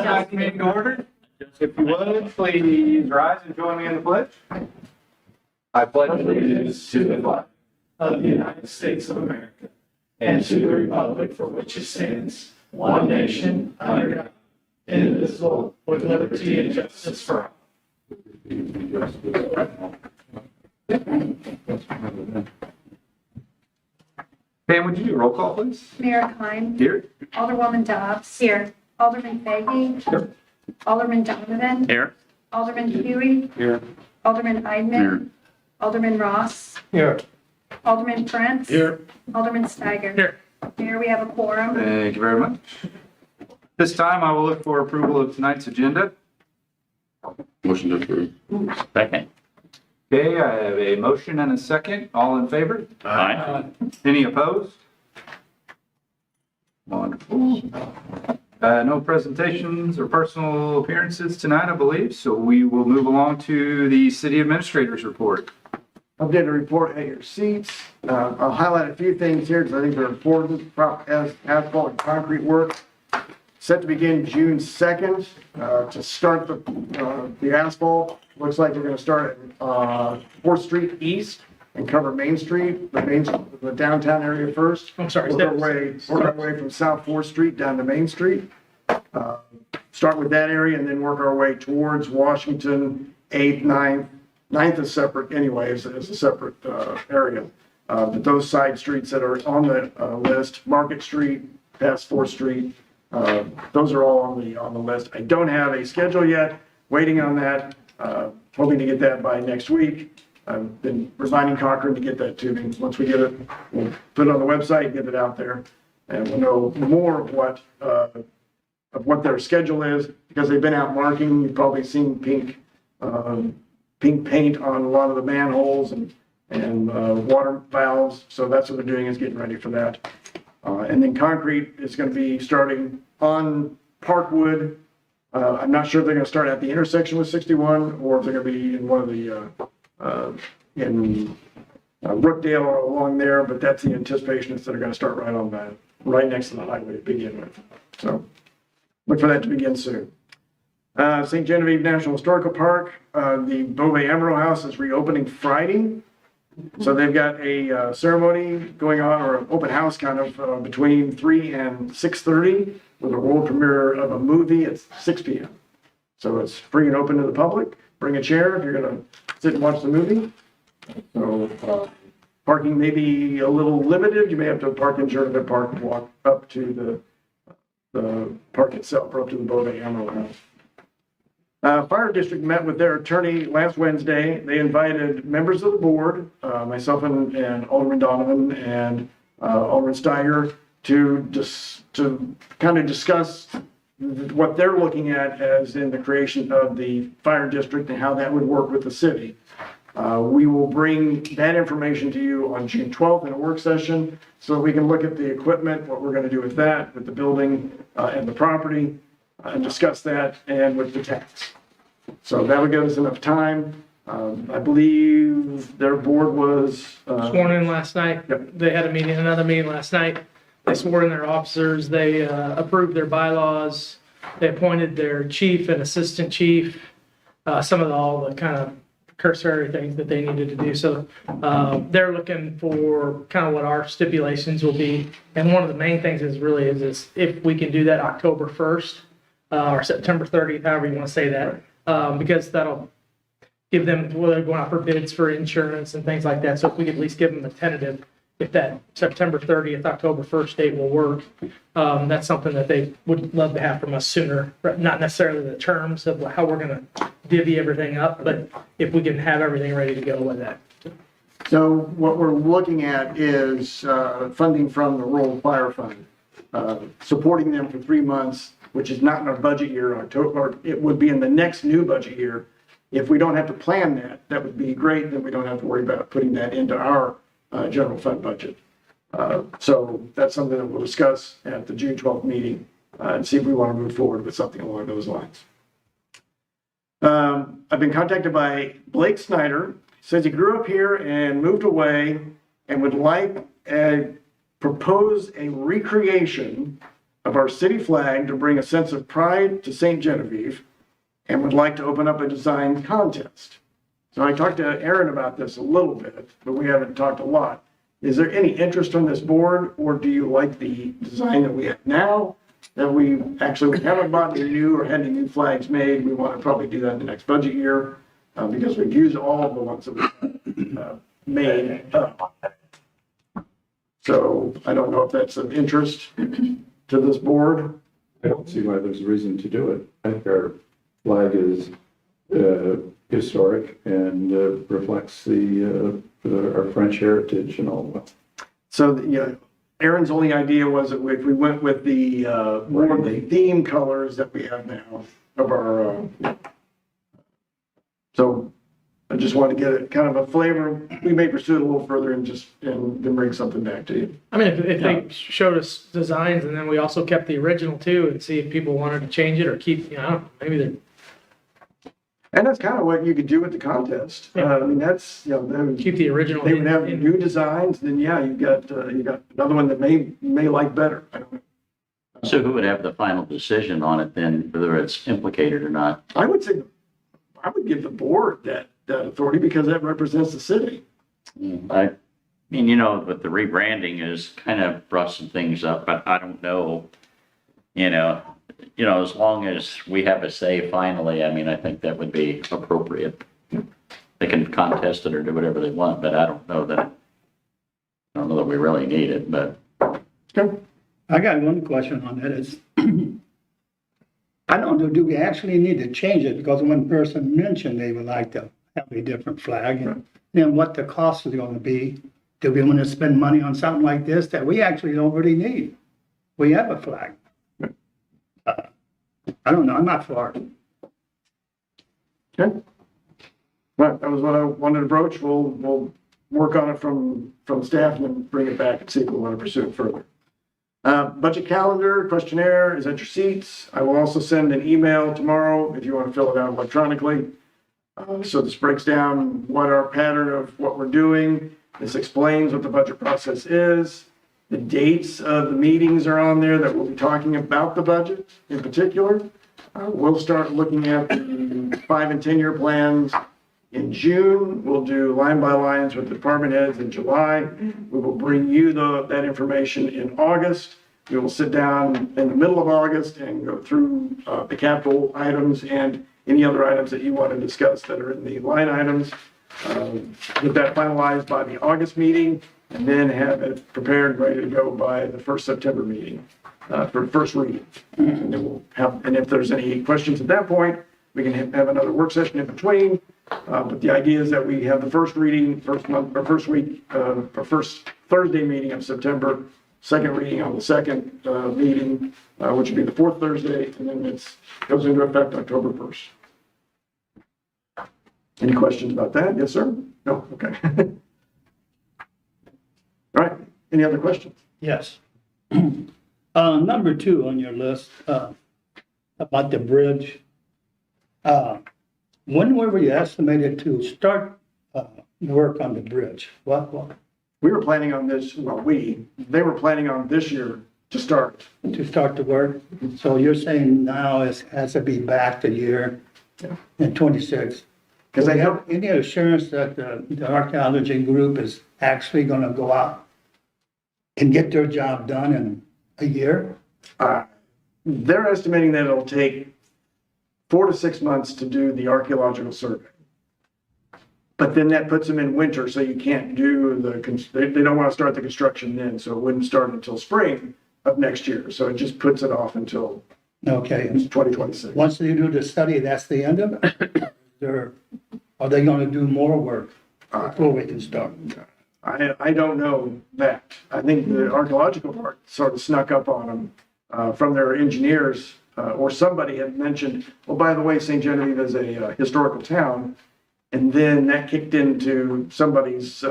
tonight's meeting to order. If you would, please rise and join me in the pledge. I pledge Allegiance to the flag of the United States of America and to the republic for which it stands, one nation, under God, indivisible, with liberty and justice for all. Pam, would you do a roll call, please? Mayor Klein. Here. Alderwoman Dobbs. Here. Alderman Fahey. Here. Alderman Donovan. Here. Alderman Huey. Here. Alderman Eidman. Here. Alderman Ross. Here. Alderman Prince. Here. Alderman Steiger. Here. Mayor, we have a quorum. Thank you very much. This time I will look for approval of tonight's agenda. Motion to approve. Second. Okay, I have a motion and a second. All in favor? Aye. Any opposed? Wonderful. No presentations or personal appearances tonight, I believe, so we will move along to the city administrator's report. Updated report at your seats. I'll highlight a few things here because I think they're important. Asphalt and concrete work set to begin June 2nd. To start the asphalt, looks like they're going to start at 4th Street East and cover Main Street, the downtown area first. I'm sorry. Work our way from South 4th Street down to Main Street. Start with that area and then work our way towards Washington, 8th, 9th. 9th is separate anyways, it's a separate area. But those side streets that are on the list, Market Street, past 4th Street, those are all on the list. I don't have a schedule yet, waiting on that, hoping to get that by next week. I've been reminding Cochran to get that to me. Once we get it, we'll put it on the website, get it out there, and we'll know more of what their schedule is, because they've been out marking. You've probably seen pink paint on a lot of the manholes and water valves. So that's what they're doing, is getting ready for that. And then concrete is going to be starting on Parkwood. I'm not sure if they're going to start at the intersection with 61 or if they're going to be in one of the, in Brookdale or along there, but that's the anticipation is that they're going to start right next to the highway to begin with. So look for that to begin soon. St. Genevieve National Historical Park, the Beauvais Emerald House is reopening Friday. So they've got a ceremony going on, or an open house kind of, between 3 and 6:30 with a world premiere of a movie at 6 p.m. So it's free and open to the public. Bring a chair if you're going to sit and watch the movie. So parking may be a little limited. You may have to park in Genevieve Park and walk up to the park itself, or up to the Beauvais Emerald House. Fire district met with their attorney last Wednesday. They invited members of the board, myself and Alderman Donovan and Alderman Steiger, to kind of discuss what they're looking at as in the creation of the fire district and how that would work with the city. We will bring that information to you on June 12th in a work session so that we can look at the equipment, what we're going to do with that, with the building and the property, and discuss that, and with the tax. So that would give us enough time. I believe their board was Sworn in last night. Yep. They had another meeting last night. They swore in their officers. They approved their bylaws. They appointed their chief and assistant chief, some of all the kind of cursory things that they needed to do. So they're looking for kind of what our stipulations will be. And one of the main things is if we can do that October 1st or September 30th, however you want to say that, because that'll give them, well, they're going out for bids for insurance and things like that. So if we could at least give them a tentative, if that September 30th, October 1st date will work, that's something that they would love to have from us sooner. Not necessarily the terms of how we're going to divvy everything up, but if we can have everything ready to go with that. So what we're looking at is funding from the Rural Fire Fund, supporting them for 3 months, which is not in our budget year, or it would be in the next new budget year. If we don't have to plan that, that would be great. Then we don't have to worry about putting that into our general fund budget. So that's something that we'll discuss at the June 12th meeting and see if we want to move forward with something along those lines. I've been contacted by Blake Snyder. Says he grew up here and moved away and would like propose a recreation of our city flag to bring a sense of pride to St. Genevieve and would like to open up a design contest. So I talked to Aaron about this a little bit, but we haven't talked a lot. Is there any interest on this board, or do you like the design that we have now? That we haven't bought any new or had any new flags made. We want to probably do that in the next budget year because we've used all of the ones that we've made. So I don't know if that's of interest to this board. I don't see why there's a reason to do it. I think our flag is historic and reflects our French heritage and all that. So, Aaron's only idea was that if we went with the more of the theme colors that we have now of our, so I just want to get it kind of a flavor. We may pursue it a little further and then bring something back to you. I mean, if they showed us designs and then we also kept the original too and see if people wanted to change it or keep, maybe they're. And that's kind of what you could do with the contest. Yeah. I mean, that's, then Keep the original. they would have in- new designs, then you got another one that you may like better. I don't know. So who would have the final decision on it then, whether it's implicated or not? I would say, I would give the board that authority because that represents the city. I mean, with the rebranding is kind of brought some things up, but I don't know, as long as we have a say finally, I mean, I think that would be appropriate. They can contest it or do whatever they want, but I don't know that we really need it, but. Okay. I got one question on that is, I don't know, do we actually need to change it? Because one person mentioned they would like to have a different flag and then what the cost is going to be. Do we want to spend money on something like this that we actually don't really need? We have a flag. I don't know, I'm not for it. Okay. Right, that was what I wanted to broach. We'll work on it from staff and then bring it back and see if we want to pursue it further. Budget calendar, questionnaire is at your seats. I will also send an email tomorrow if you want to fill it out electronically. So this breaks down what our pattern of what we're doing. This explains what the budget process is. The dates of the meetings are on there that we'll be talking about the budget in particular. We'll start looking at the 5 and 10 year plans in June. We'll do line by lines with the department heads in July. We will bring you that information in August. We will sit down in the middle of August and go through the capital items and any other items that you want to discuss that are in the line items. Get that finalized by the August meeting and then have it prepared and ready to go by the first September meeting for first reading. And then and if there's any questions at that point, we can have another work session in between. But the idea is that we have the first reading, first Thursday meeting of September, second reading on the second meeting, which would be the fourth Thursday, and then it goes into effect October 1st. Any questions about that? Yes, sir? No? Okay. All right. Any other questions? Yes. Number 2 on your list, about the bridge. When were we estimated to start work on the bridge? What? We were planning on this, they were planning on this year to start. To start the work? So you're saying now it has to be back the year in 26? Because Do they you have, have any assurance that the archaeology group is actually going to go out and get their job done in a year? they're estimating that it'll take 4 to 6 months to do the archaeological survey. But then that puts them in winter, so you can't do they don't want to start the construction then, so it wouldn't start until spring of next year. So it just puts it off until Okay. 2026. Once they do the study, that's the end of it? Are they going to do more work before we can start? I don't know that. I think the archaeological part sort of snuck up on them from their engineers, or somebody had mentioned, well, by the way, St. Genevieve is a historical town. And then that kicked into somebody's,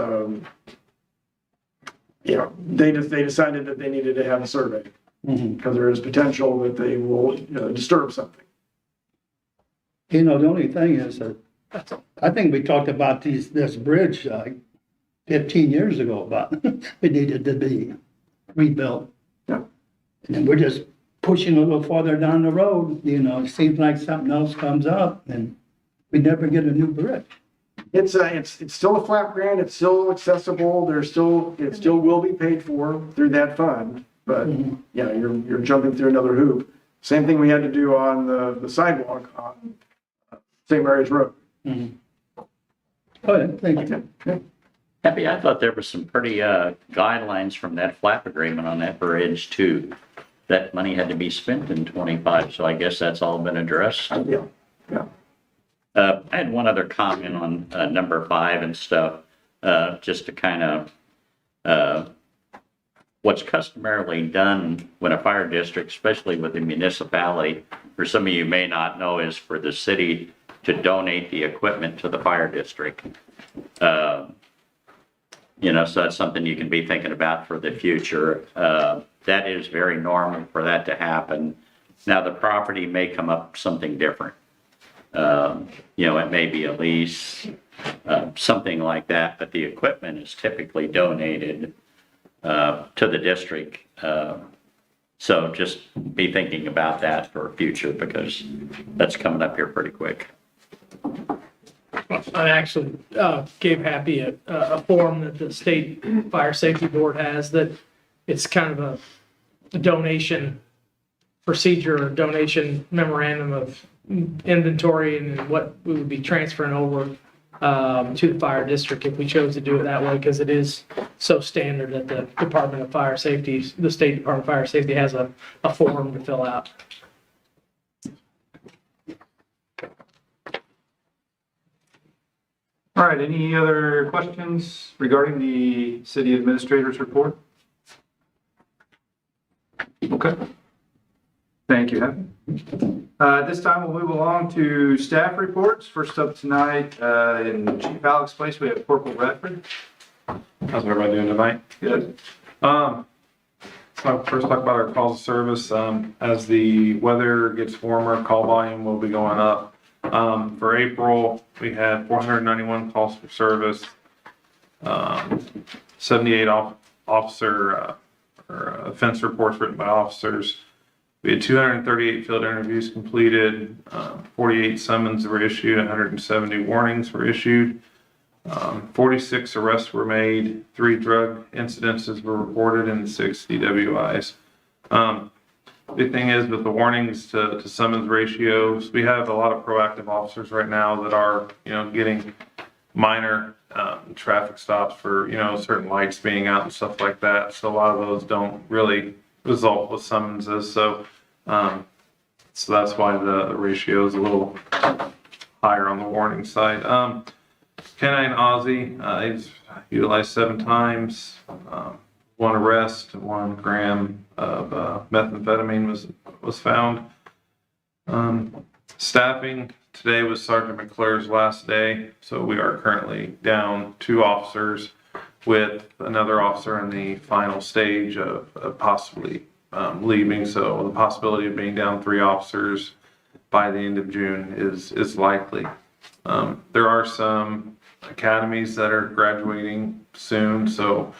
they decided that they needed to have a survey because there is potential that they will disturb something. The only thing is that I think we talked about this bridge 15 years ago about it needed to be rebuilt. Yeah. And then we're just pushing a little farther down the road, you know, it seems like something else comes up and we never get a new bridge. It's still a flat grant, it's still accessible, it still will be paid for through that fund. But, yeah, you're jumping through another hoop. Same thing we had to do on the sidewalk on St. Mary's Road. Oh, yeah, thank you. Happy, I thought there was some pretty guidelines from that flap agreement on that bridge too. That money had to be spent in 25, so I guess that's all been addressed. Yeah, yeah. I had one other comment on number 5 and stuff, just to kind of, what's customarily done when a fire district, especially with a municipality, for some of you may not know, is for the city to donate the equipment to the fire district. You know, so that's something you can be thinking about for the future. That is very normal for that to happen. Now, the property may come up something different. You know, it may be a lease, something like that, but the equipment is typically donated to the district. So just be thinking about that for future because that's coming up here pretty quick. I actually gave Happy a form that the State Fire Safety Board has that it's kind of a donation procedure or donation memorandum of inventory and what we would be transferring over to the fire district if we chose to do it that way, because it is so standard that the Department of Fire Safety, the State Department of Fire Safety has a form to fill out. All right, any other questions regarding the city administrator's report? Okay. Thank you, Heather. At this time, we'll move along to staff reports. First up tonight, in Chief Alex Place, we have Corporal Radford. How's everybody doing tonight? Good. So first talk about our calls of service. As the weather gets warmer, call volume will be going up. For April, we had 491 calls for service, 78 officer or offense reports written by officers. We had 238 field interviews completed, 48 summons were issued, 170 warnings were issued, 46 arrests were made, 3 drug incidences were reported, and 6 DWIs. Big thing is with the warnings to summons ratios, we have a lot of proactive officers right now that are, you know, getting minor traffic stops for, you know, certain lights being out and stuff like that. So a lot of those don't really result with summonses. So that's why the ratio is a little higher on the warning side. Canine Aussie, he's utilized 7 times. 1 arrest, 1 gram of methamphetamine was found. Staffing, today was Sergeant McClure's last day, so we are currently down 2 officers with another officer in the final stage of possibly leaving. So the possibility of being down 3 officers by the end of June is likely. There are some academies that are graduating soon, so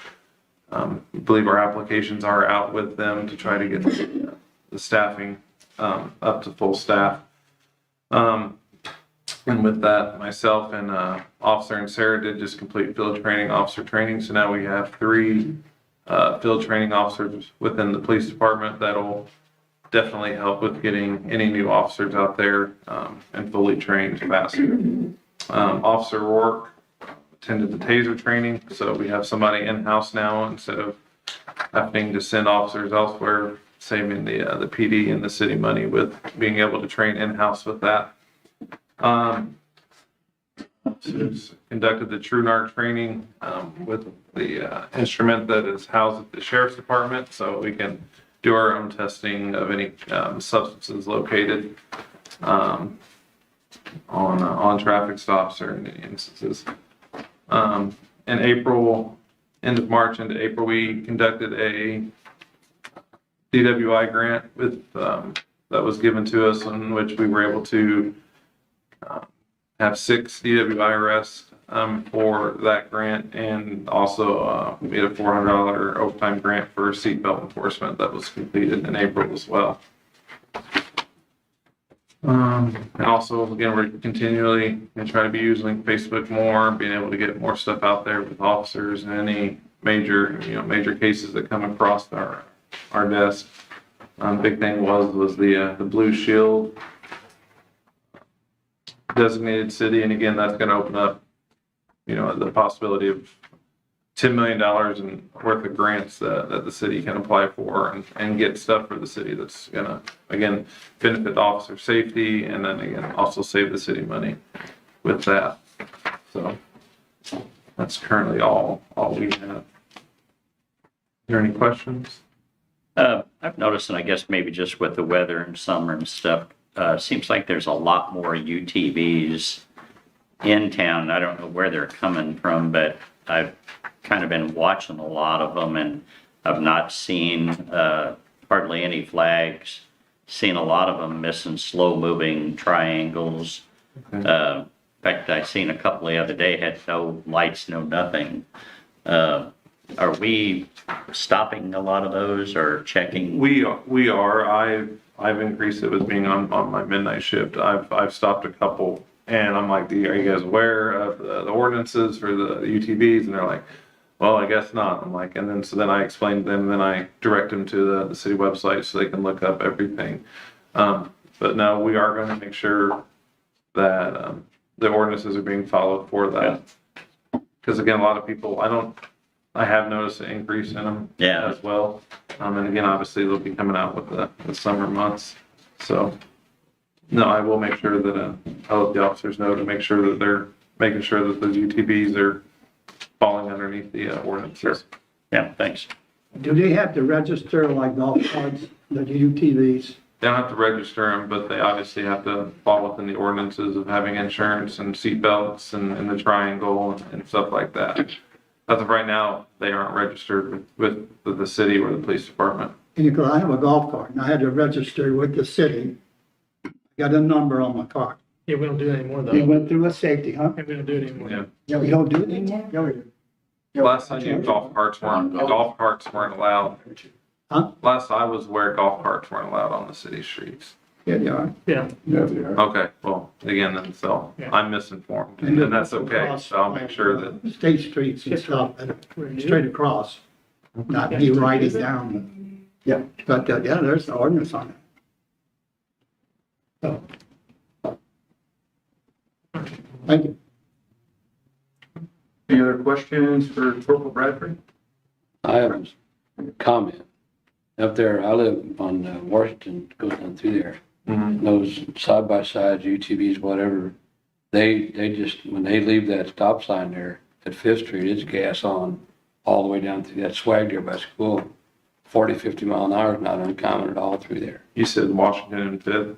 I believe our applications are out with them to try to get the staffing up to full staff. And with that, myself and Officer and Sarah did just complete field training, officer training. So now we have 3 field training officers within the police department. That'll definitely help with getting any new officers out there and fully trained faster. Officer Rourke attended the taser training, so we have somebody in-house now instead of having to send officers elsewhere, saving the PD and the city money with being able to train in-house with that. Officers conducted the TrueNarc training with the instrument that is housed at the sheriff's department, so we can do our own testing of any substances located on traffic stops or in any instances. In April, end of March into April, we conducted a DWI grant with that was given to us, in which we were able to have 6 DWI arrests for that grant, and also we had a $400 overtime grant for seatbelt enforcement that was completed in April as well. And also, again, we're continually gonna try to be using Facebook more, being able to get more stuff out there with officers and any major cases that come across our desk. Big thing was the Blue Shield designated city, and again, that's gonna open up, the possibility of $10 million worth of grants that the city can apply for and get stuff for the city that's gonna, again, benefit the officer safety and then again, also save the city money with that. So that's currently all we have. Are there any questions? I've noticed, and I guess maybe just with the weather and summer and stuff, seems like there's a lot more UTVs in town. I don't know where they're coming from, but I've kind of been watching a lot of them and I've not seen hardly any flags. Seen a lot of them missing slow-moving triangles. Okay. In fact, I seen a couple the other day had no lights, no nothing. Are we stopping a lot of those or checking? We are. I've increased it with being on my midnight shift. I've stopped a couple, and I'm like, are you guys aware of the ordinances for the UTVs? And they're like, well, I guess not. I'm like, and then I explained to them, and then I direct them to the city website so they can look up everything. But no, we are going to make sure that the ordinances are being followed for that. Because again, a lot of people, I have noticed an increase in them as well. And again, obviously they'll be coming out with the summer months. So no, I will make sure that I'll let the officers know to make sure that they're making sure that those UTVs are falling underneath the ordinances. Yeah, thanks. Do they have to register like golf carts, the UTVs? They don't have to register them, but they obviously have to fall within the ordinances of having insurance and seat belts and the triangle and stuff like that. As of right now, they aren't registered with the city or the police department. Because I have a golf cart and I had to register with the city. Got a number on my car. Yeah, we don't do it anymore It though. went through a safety, huh? Yeah, we don't do it anymore. Yeah. Yeah, we don't do it anymore? Yeah, we do. Last I knew, golf carts weren't allowed. Huh? Last I was aware, golf carts weren't allowed on the city streets. Yeah, they are. Yeah, Yeah, they are. Okay, well, again, then, so Yeah. I'm misinformed, and that's okay, so I'll make sure that, State streets and stuff, straight across, not be riding down. Yeah. But, yeah, there's an ordinance on it. So. Thank you. Any other questions for Corporal Bradford? I have a comment. Up there, I live on Washington, goes down through there. Those side-by-sides, UTVs, whatever, they just, when they leave that stop sign there at Fifth Street, it's gas on all the way down through that swag there by school. 40, 50 mile an hour is not uncommon at all through there. you said Washington and Fifth.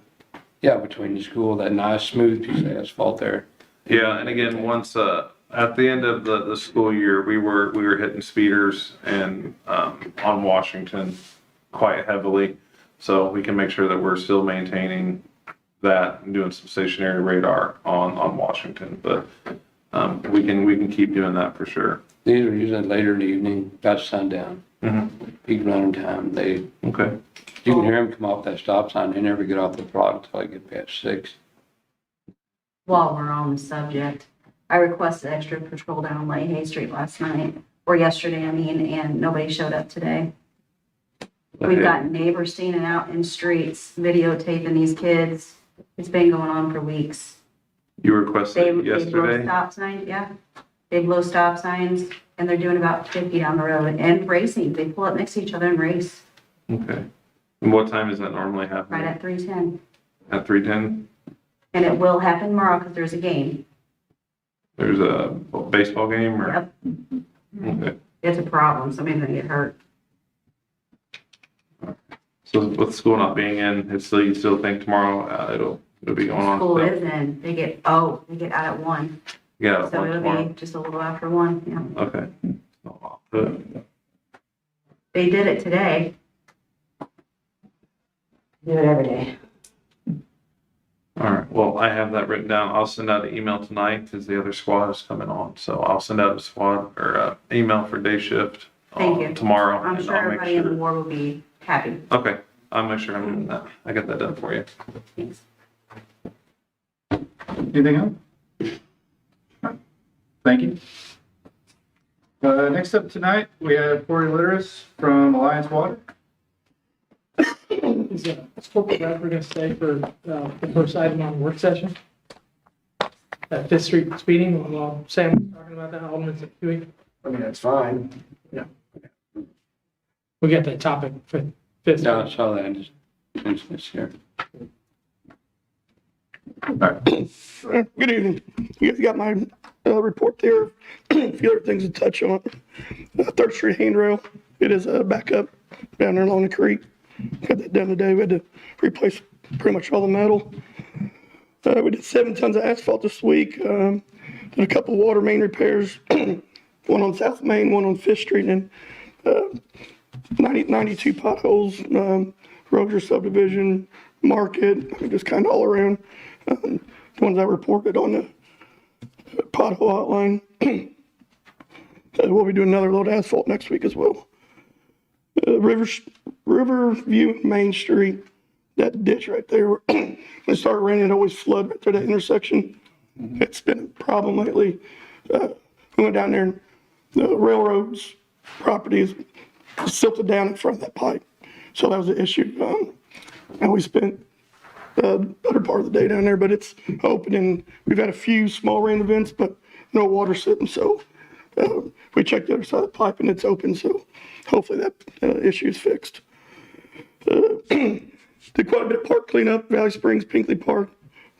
Yeah, between the school, that nice smooth piece of asphalt there. Yeah, and again, once, at the end of the school year, we were hitting speeders and, on Washington quite heavily. So we can make sure that we're still maintaining that and doing some stationary radar on Washington, but, we can keep doing that for sure. These are usually later in the evening, about sundown. Peak running time, Okay. you can hear them come off that stop sign, they never get off the product until they get past 6. While we're on the subject, I requested extra patrol down Leahy Street last night, or yesterday, and nobody showed up today. We've got neighbors standing out in streets videotaping these kids. It's been going on for weeks. You They requested blow yesterday? stop signs, yeah. They blow stop signs and they're doing about 50 down the road and racing. They pull up next to each other and race Okay. And what time does that normally happen? right at 310. At 3:10? And it will happen tomorrow because there's a game. There's a baseball game or? Yep. Okay. It's a problem. Somebody's gonna get hurt. So with school not being in, you still think tomorrow, it'll be going on? School still? is in. They get out at 1. Yeah, So one it'll tomorrow. be just a little after 1, yeah. Okay. Good. They did it today. Do it every day. All right, well, I have that written down. I'll send out an email tonight because the other squad is coming on. So I'll send out a squad or email for day shift Thank you. tomorrow. I'm and sure I'll make everybody in the war will be happy. Okay, I'll make sure I'm doing that. I got that done for you. Anything else? Thank you. Next up tonight, we have Corey Litteris from Alliance Water. Is corporate rep going to stay for the first item on the work session? That Fifth Street speeding, while Sam was talking about that, Alderman's doing. I mean, that's fine. We got that topic for Fifth. Yeah, I saw that, I just finished this here. Good evening. You guys got my report there. A few other things to touch on. 3rd Street handrail, it is back up down there along the creek. Got that done today. We had to replace pretty much all the metal. We did 7 tons of asphalt this week. Did a couple of water main repairs, one on South Main, one on 5th Street, and 92 potholes, Rozier subdivision, Market, just kind of all around. The ones I reported on the pothole outline. We'll be doing another load of asphalt next week as well. Riverview Main Street, that ditch right there, when it started raining, it always flooded right there, that intersection. It's been a problem lately. We went down there and the railroad's property is silted down in front of that pipe. So that was the issue. And we spent the better part of the day down there, but it's open and we've had a few small rain events, but no water sitting. So we checked the other side of the pipe and it's open. So hopefully that issue is fixed. Did quite a bit of park cleanup, Valley Springs, Pinkley Park.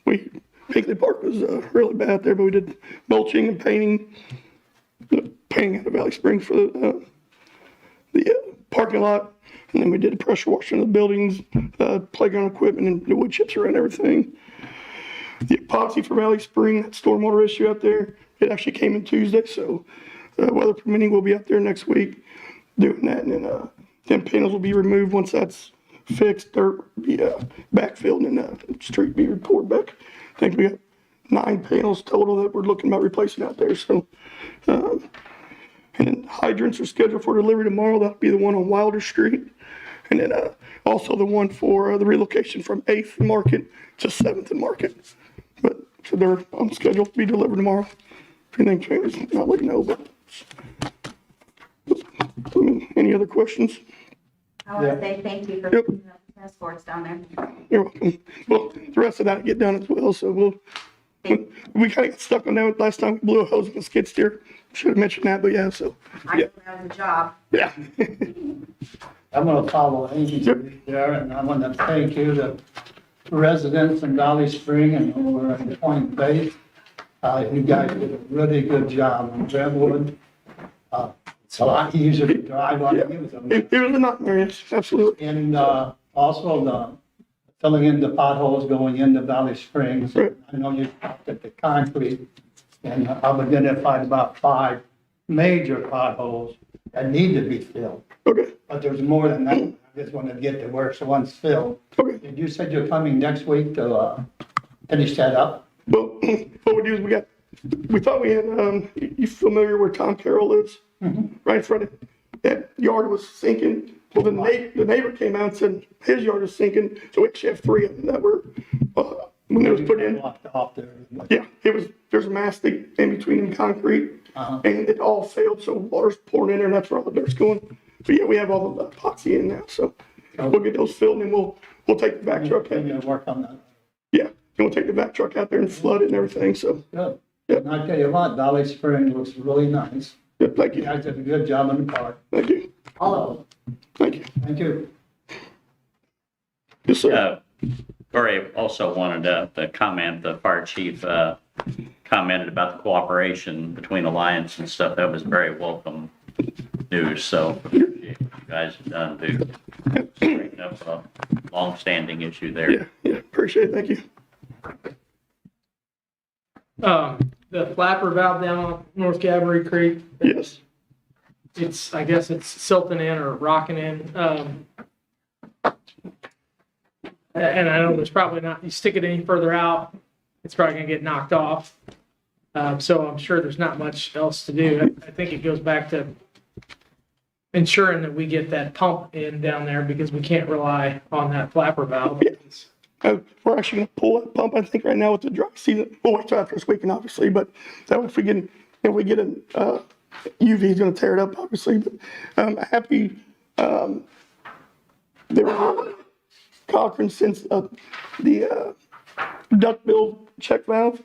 Pinkley Park was really bad there, but we did mulching and painting at the Valley Springs for the parking lot. And then we did a pressure washing of the buildings, playground equipment, and the wood chips around everything. The epoxy for Valley Spring, that stormwater issue out there, it actually came in Tuesday. So weather permitting, we'll be out there next week doing that. And then panels will be removed once that's fixed, dirt be backfilled, and the street be poured back. I think we got 9 panels total that we're looking about replacing out there. So, and then hydrants are scheduled for delivery tomorrow. That'll be the one on Wilder Street. And then also the one for the relocation from 8th and Market to 7th and Market. But so they're on schedule to be delivered tomorrow. If anything changes, I'll let you know. But any other questions? I want to say thank you for Yep. putting up the task force down there. You're welcome. Well, the rest of that get done as well. So we kind of got stuck on that last time. We blew a hose in the skid steer. Should have mentioned that, but yeah. So I know that was a job. yeah. I'm gonna follow Amy there, and I want to thank you, the residents in Valley Spring and over at the Point Base. You guys did a really good job on Redwood. It's a lot easier to drive on. Yeah. It was a nightmare. Yes, absolutely. And also the filling in the potholes going into Valley Springs. Right. I know you looked at the concrete, and I've identified about 5 major potholes that need to be filled. Okay. But there's more than that. I just want to get to where one's filled. Okay. And you said you're coming next week to finish that up? Well, what we do is we thought we had, you familiar where Tom Carroll lives? Right in front of that yard was sinking. Well, the neighbor came out and said his yard is sinking. So we actually have 3 of them that were, when it was put in. Locked off there. Yeah, there's a mass in between the concrete and it all failed. So water's pouring in there and that's where all the dirt's going. But yeah, we have all the epoxy in now. So we'll get those filled and we'll take the vac truck out. You're gonna work on that. Yeah, and we'll take the vac truck out there and flood it and everything. So Good. Yeah. And I tell you what, Valley Spring looks really nice. yeah, thank You you. guys did a good job in the park. Thank you. All of them. Thank you. Thank you. Yes, sir. Corey also wanted to comment, the fire chief commented about the cooperation between Alliance and stuff. That was very welcome news. So appreciate what you guys have done to straighten up a long-standing issue there. Yeah, appreciate it. Thank you. The flapper valve down North Gabory Creek, Yes. I guess it's silting in or rocking in. And I know there's probably not, you stick it any further out, it's probably gonna get knocked off. So I'm sure there's not much else to do. I think it goes back to ensuring that we get that pump in down there because we can't rely on that flapper valve. We're actually going to pull that pump, I think, right now with the dry season. We'll wait till after this weekend, obviously, but that way if we get an UV, is going to tear it up, obviously. But I'm happy Cochran sends the duckbill check valve.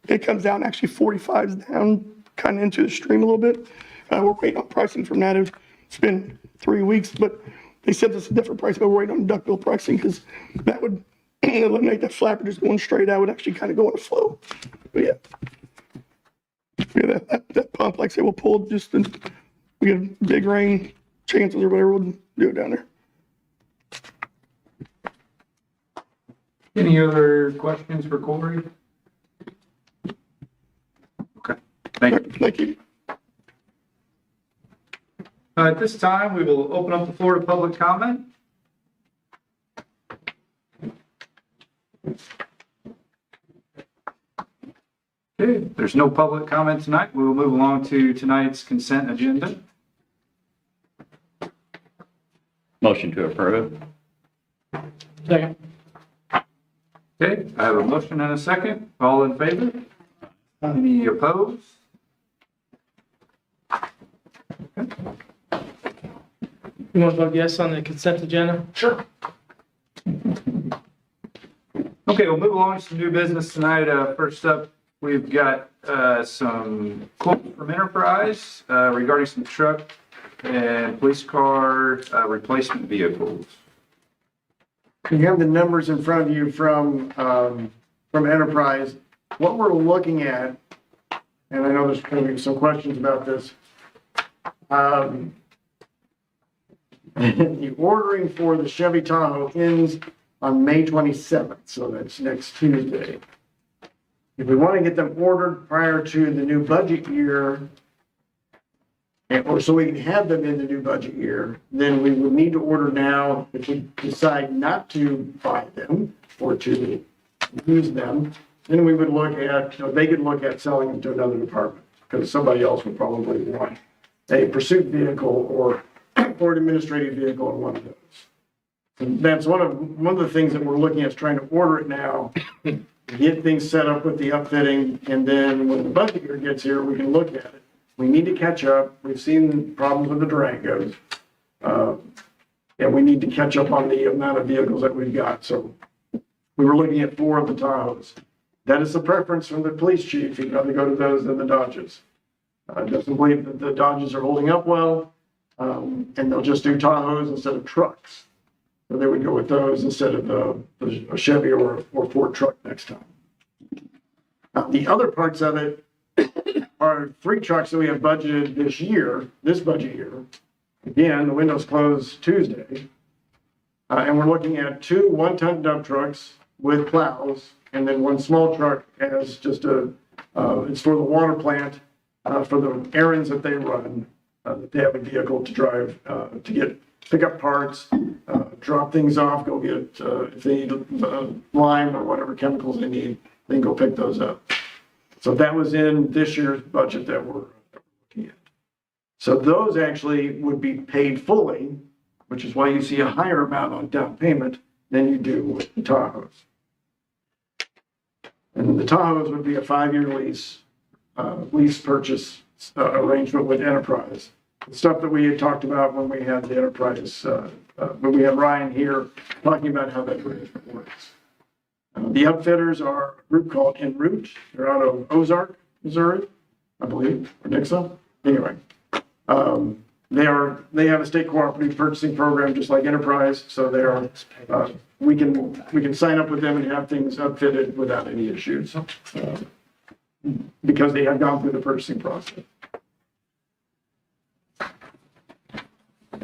It comes down actually 45s down, kind of into the stream a little bit. We're waiting on pricing from that. It's been 3 weeks, but they sent us a different price, but we're waiting on duckbill pricing because that would eliminate that flapper just going straight out, would actually kind of go in a flow. But yeah, that pump, like I say, we'll pull just we get a big rain chances or whatever, we'll do it down there. Any other questions for Corey? Okay, thank you. Thank you. At this time, we will open up the floor to public comment. Okay, if there's no public comment tonight, we will move along to tonight's consent agenda. Motion to approve. Second. Okay, I have a motion and a second. All in favor? Any opposed? You want to vote yes on the consent agenda? Sure. Okay, we'll move along to some new business tonight. First up, we've got some quotes from Enterprise regarding some truck and police car replacement vehicles. You have the numbers in front of you from Enterprise. What we're looking at, and I know there's going to be some questions about this. The ordering for the Chevy Tahoe ends on May 27th, so that's next Tuesday. If we want to get them ordered prior to the new budget year, or so we can have them in the new budget year, then we would need to order now. If we decide not to buy them or to use them, then we would look at, they could look at selling them to another department because somebody else would probably want a pursuit vehicle or an administrative vehicle in one of those. And that's one of the things that we're looking at is trying to order it now, get things set up with the upfitting, and then when the budget year gets here, we can look at it. We need to catch up. We've seen problems with the Durangos. And we need to catch up on the amount of vehicles that we've got. So we were looking at 4 of the Tahoes. That is the preference from the police chief. He'd rather go to those than the Dodges. Doesn't believe that the Dodges are holding up well. And they'll just do Tahoes instead of trucks. So they would go with those instead of a Chevy or Ford truck next time. The other parts of it are 3 trucks that we have budgeted this budget year. Again, the windows close Tuesday. And we're looking at 2 one-ton dump trucks with plows, and then 1 small truck as just it's for the water plant, for the errands that they run, that they have a vehicle to drive, to pick up parts, drop things off, go get, if they need lime or whatever chemicals they need, they can go pick those up. So that was in this year's budget that we're looking at. So those actually would be paid fully, which is why you see a higher amount on down payment than you do with the Tahoes. And the Tahoes would be a 5-year lease purchase arrangement with Enterprise. The stuff that we had talked about when we had the Enterprise, when we had Ryan here talking about how that arrangement works. The upfitters are a group called En Route. They're out of Ozark, Missouri, I believe, or Nixa. Anyway, they have a state cooperative purchasing program just like Enterprise, so they are we can sign up with them and have things upfitted without any issues because they have gone through the purchasing process.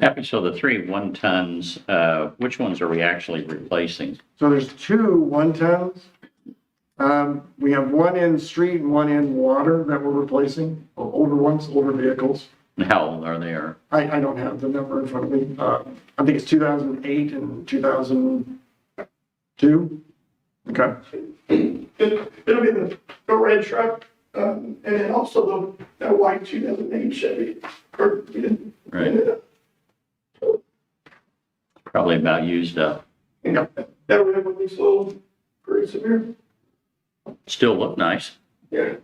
Happy, so the 3 one-tons, which ones are we actually replacing? So there's 2 one-tons. We have 1 in street and 1 in water that we're replacing, older ones, older vehicles. And how old are they? Or I don't have the number in front of me. I think it's 2008 and 2002. Okay. It'll be the red truck, and then also that white 2008 Chevy. right. Probably about used up. Yeah, that would have been sold pretty severe. Still look nice. Yeah.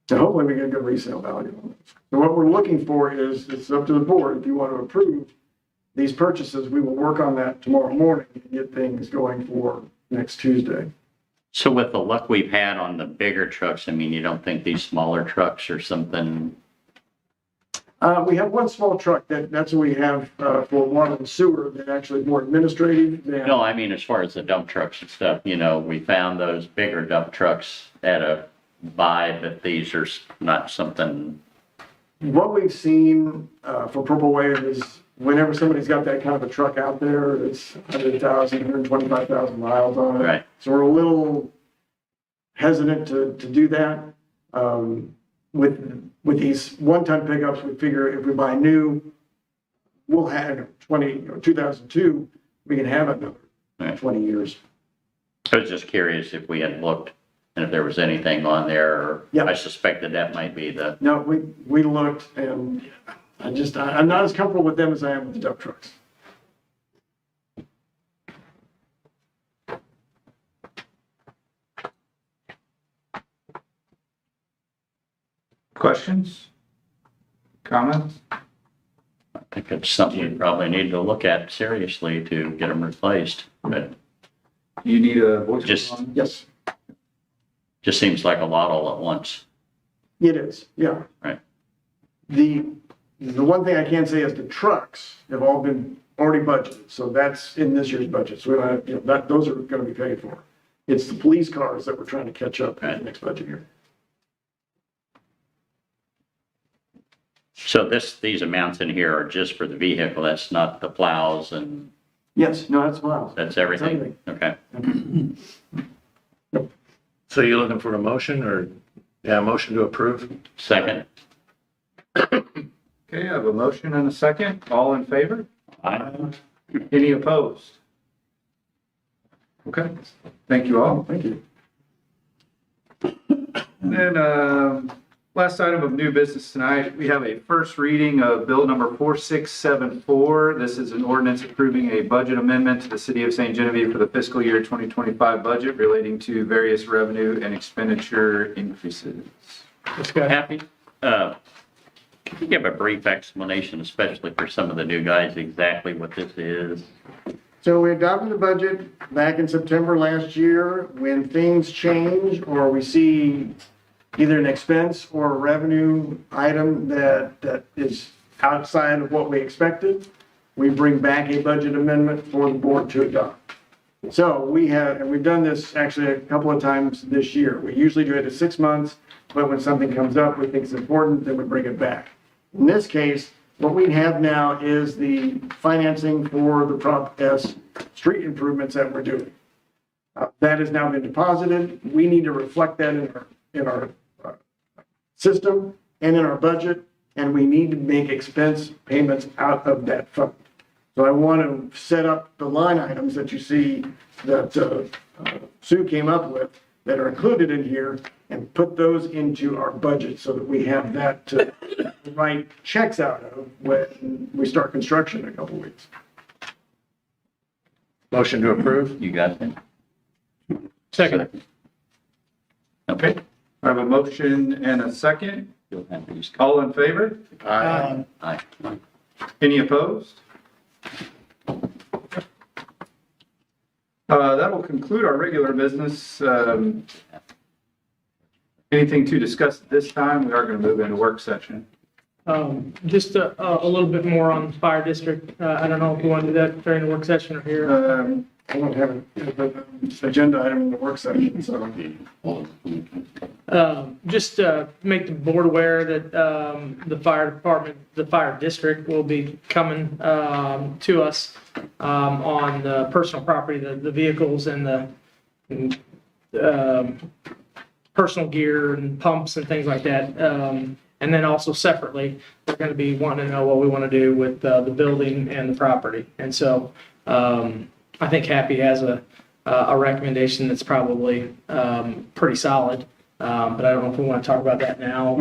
So hopefully we get a good resale value on this. So what we're looking for is, it's up to the board, if you want to approve these purchases, we will work on that tomorrow morning and get things going for next Tuesday. So with the luck we've had on the bigger trucks, I mean, you don't think these smaller trucks or something? We have one small truck that's what we have for water and sewer that actually is more administrative than. No, I mean, as far as the dump trucks and stuff, you know, we found those bigger dump trucks at a buy, but these are not something. What we've seen for Purple Wave is whenever somebody's got that kind of a truck out there, it's 100,000, 125,000 miles on it. Right. So we're a little hesitant to do that. With these one-ton pickups, we figure if we buy new, we'll have 2002, we can have another Right. 20 years. I was just curious if we had looked and if there was anything on there, or Yeah. I suspected that might be the, No, we looked and I'm not as comfortable with them as I am with the dump trucks. Questions? Comments? I think it's something we probably need to look at seriously to get them replaced. But You need a voice Just- on? Yes, just seems like a lot all at once. it is, yeah. Right. The one thing I can say is the trucks have all been already budgeted, so that's in this year's budget. So we don't have, those are gonna be paid for. It's the police cars that we're trying to catch up in the next budget year. So these amounts in here are just for the vehicle, that's not the plows and Yes, no, that's wild. that's everything? Okay. So you're looking for a motion or, yeah, a motion to approve? Second? Okay, I have a motion and a second. All in favor? Aye. Any opposed? Okay, thank you all. Thank you. And then, last item of new business tonight, we have a first reading of bill number 4674. This is an ordinance approving a budget amendment to the city of St. Genevieve for the fiscal year 2025 budget relating to various revenue and expenditure increases. Let's go. Happy? Can you give a brief explanation, especially for some of the new guys, exactly what this is? So we adopted the budget back in September last year. When things change or we see either an expense or a revenue item that is outside of what we expected, we bring back a budget amendment for the board to adopt. So we've done this actually a couple of times this year. We usually do it at 6 months, but when something comes up we think is important, then we bring it back. In this case, what we have now is the financing for the Prop S street improvements that we're doing. That has now been deposited. We need to reflect that in our system and in our budget, and we need to make expense payments out of that fund. So I want to set up the line items that you see that Sue came up with that are included in here and put those into our budget so that we have that to write checks out of when we start construction in a couple of weeks. Motion to approve? You got it? Second. Okay. I have a motion and a second. You'll have these. All in favor? Aye. Aye. Any opposed? That will conclude our regular business. Anything to discuss at this time? We are going to move into work session. Just a little bit more on the fire district. I don't know if you want to do that during the work session or here. I don't have an agenda item in the work session, so. Just make the board aware that the fire department, the fire district will be coming to us on the personal property, the vehicles and the personal gear and pumps and things like that. And then also separately, they're going to be wanting to know what we want to do with the building and the property. And so I think Happy has a recommendation that's probably pretty solid. But I don't know if we want to talk about that now.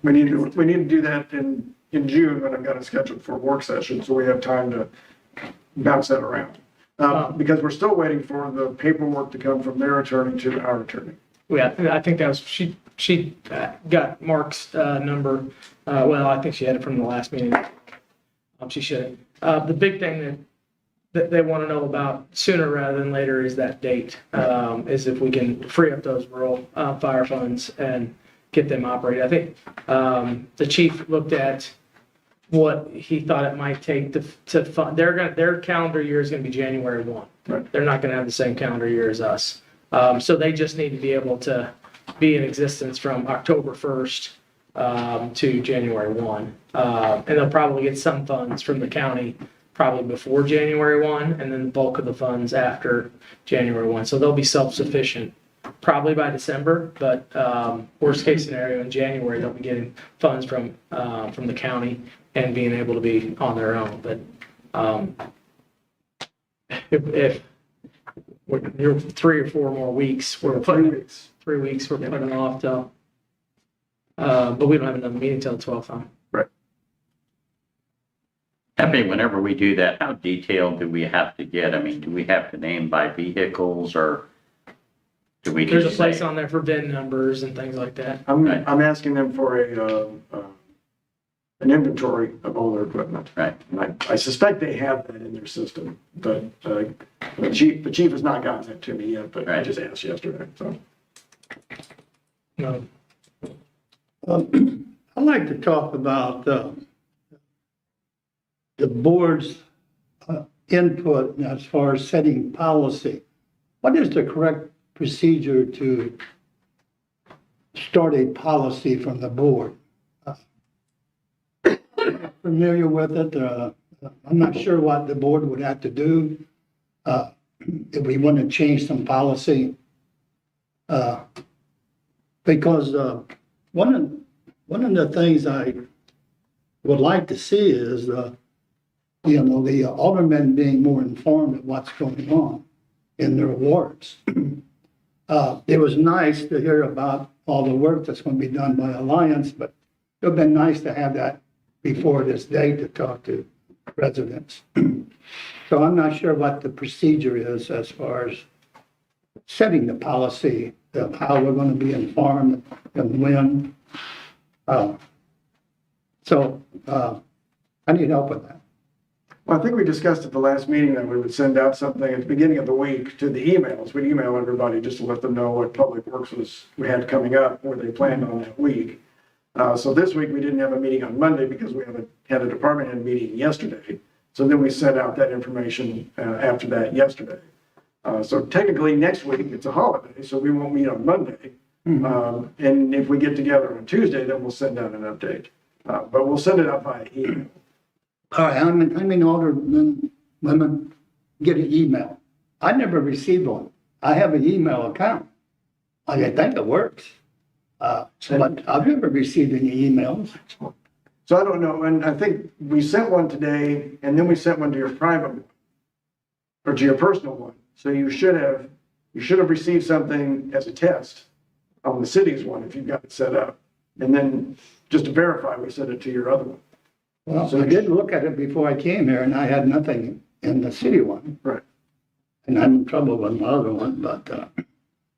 We need to do that in in June, but I've got it scheduled for a work session, so we have time to bounce that around. Because we're still waiting for the paperwork to come from their attorney to our attorney. Yeah, I think that was, she got Mark's number. Well, I think she had it from the last meeting. She should. The big thing that they want to know about sooner rather than later is that date, is if we can free up those rural fire funds and get them operating. I think the chief looked at what he thought it might take to fund. Their calendar year is going to be January 1. Right. They're not going to have the same calendar year as us. So they just need to be able to be in existence from October 1st to January 1. And they'll probably get some funds from the county probably before January 1, and then the bulk of the funds after January 1. So they'll be self-sufficient probably by December, but worst case scenario in January, they'll be getting funds from the county and being able to be on their own. But if you're 3 or 4 more weeks, we're putting 3 weeks, we're putting off till, but we don't have another meeting till the 12th, huh? Right. I mean, whenever we do that, how detailed do we have to get? I mean, do we have to name by vehicles, or do we There's a just place say? on there for VIN numbers and things like that. I'm Right. asking them for an inventory of all their equipment. Right. And I suspect they have that in their system, but the chief has not gotten that to me yet, but I Right. just asked yesterday, so. No. I'd like to talk about the board's input as far as setting policy. What is the correct procedure to start a policy from the board? Familiar with it? I'm not sure what the board would have to do if we want to change some policy. Because one of the things I would like to see is, the aldermen being more informed of what's going on in their wards. It was nice to hear about all the work that's going to be done by Alliance, but it would have been nice to have that before this day to talk to residents. So I'm not sure what the procedure is as far as setting the policy, of how we're going to be informed and when. So I need help with that. Well, I think we discussed at the last meeting that we would send out something at the beginning of the week to the emails. We'd email everybody just to let them know what Public Works we had coming up, where they planned on that week. So this week, we didn't have a meeting on Monday because we had a department head meeting yesterday. So then we sent out that information after that yesterday. So technically, next week, it's a holiday, so we won't meet on Monday. And if we get together on Tuesday, then we'll send out an update. But we'll send it out via email. All right, I mean, aldermen, women get an email. I never received one. I have an email account. I think it works. But I've never received any emails. So I don't know, and I think we sent one today, and then we sent one to your private one, or to your personal one. So you should have received something as a test on the city's one if you've got it set up. And then just to verify, we sent it to your other one. Well, So I did look at it before I came here, and I had nothing in the city one. Right. And I'm in trouble with my other one, but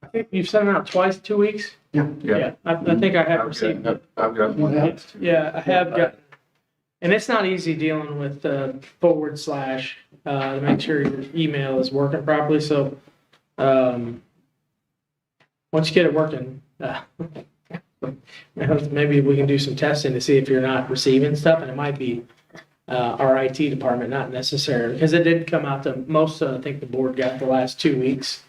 I think you've sent them out twice, 2 weeks? Yeah. I think I have received it. I've got one. Yeah, I have gotten, and it's not easy dealing with / to make sure your email is working properly. So once you get it working, maybe we can do some testing to see if you're not receiving stuff, and it might be our IT department, not necessarily, because it did come out to most, I think the board got the last 2 weeks.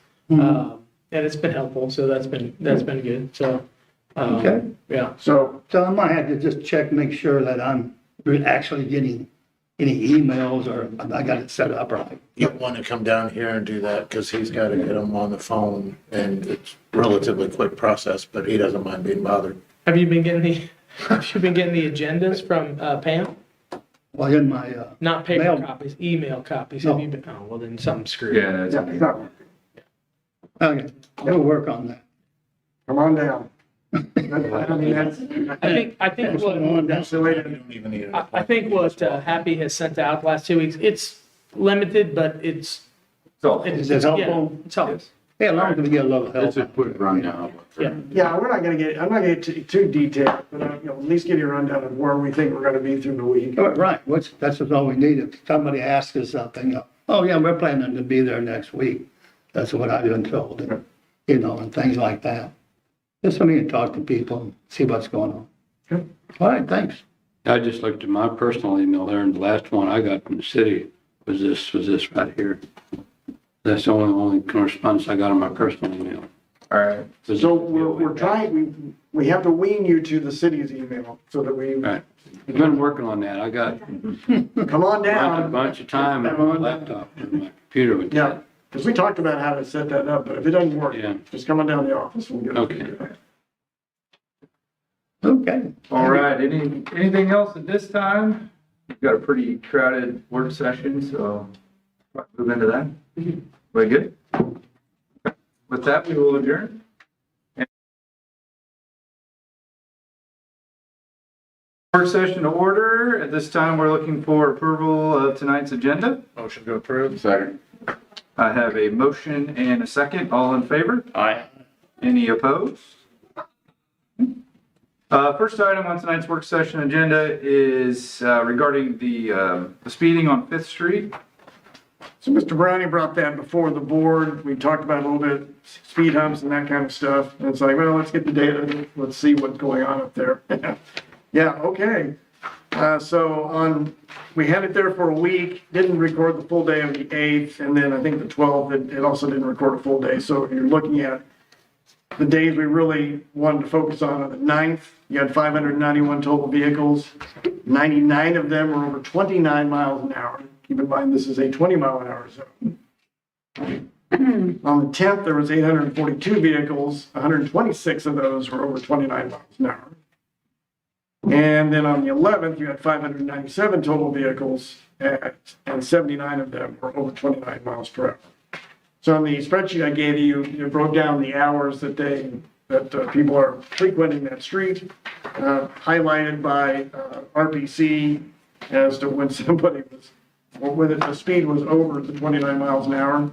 And it's been helpful, so that's been good, so. Okay. Yeah. So I might have to just check, make sure that I'm actually getting any emails or I got it set up right. You want to come down here and do that because he's got to get them on the phone and it's relatively quick process, but he doesn't mind being bothered. Have you been getting the agendas from Pam? Well, in my, Not paper Mail. copies, email copies. No. Have you been, oh, well then something's screwed. Yeah, yeah, that's, exactly. okay, we'll work on that. Come on down. I mean, that's, I think what, that's the way You to, don't even need I think what Happy has sent out the last 2 weeks, it's limited, but it's, So, Is it helpful? yeah, it's helpful. Yeah, as long as we get a little help. It's a quick rundown. Yeah. yeah, I'm not gonna get too detailed, but, at least give you a rundown of where we think we're gonna be through the week. Right, that's all we need. If somebody asks us something, oh yeah, we're planning to be there next week. That's what I've been told, and things like that. Just so we can talk to people and see what's going on. Okay. All right, thanks. I just looked at my personal email there, and the last one I got from the city was this right here. That's the only correspondence I got on my personal email. all right. So we're trying, we have to wean you to the city's email so that we, Right. I've been working on that. I got come on a down. bunch of time on my laptop and my computer with Yeah, that. because we talked about how to set that up, but if it doesn't work, Yeah. just come on down to the office and we'll get it. Okay. Okay. All right, anything else at this time? We've got a pretty crowded work session, so let's move into that. We good? With that, we will adjourn. Work session to order. At this time, we're looking for approval of tonight's agenda. Motion to approve. Second. I have a motion and a second. All in favor? Aye. Any opposed? First item on tonight's work session agenda is regarding the speeding on Fifth Street. So Mr. Brownie brought that before the board. We talked about a little bit speed humps and that kind of stuff. And it's like, well, let's get the data. Let's see what's going on up there. Yeah, okay. We had it there for a week, didn't record the full day of the 8th, and then I think the 12th, it also didn't record a full day. So if you're looking at the days we really wanted to focus on the 9th, you had 591 total vehicles. 99 of them were over 29 miles an hour. Keep in mind, this is a 20-mile-an-hour zone. On the 10th, there was 842 vehicles. 126 of those were over 29 miles an hour. And then on the 11th, you had 597 total vehicles, and 79 of them were over 29 miles per hour. So on the spreadsheet I gave you, it broke down the hours that people are frequenting that street, highlighted by RPC as to when somebody was, or when the speed was over the 29 miles an hour.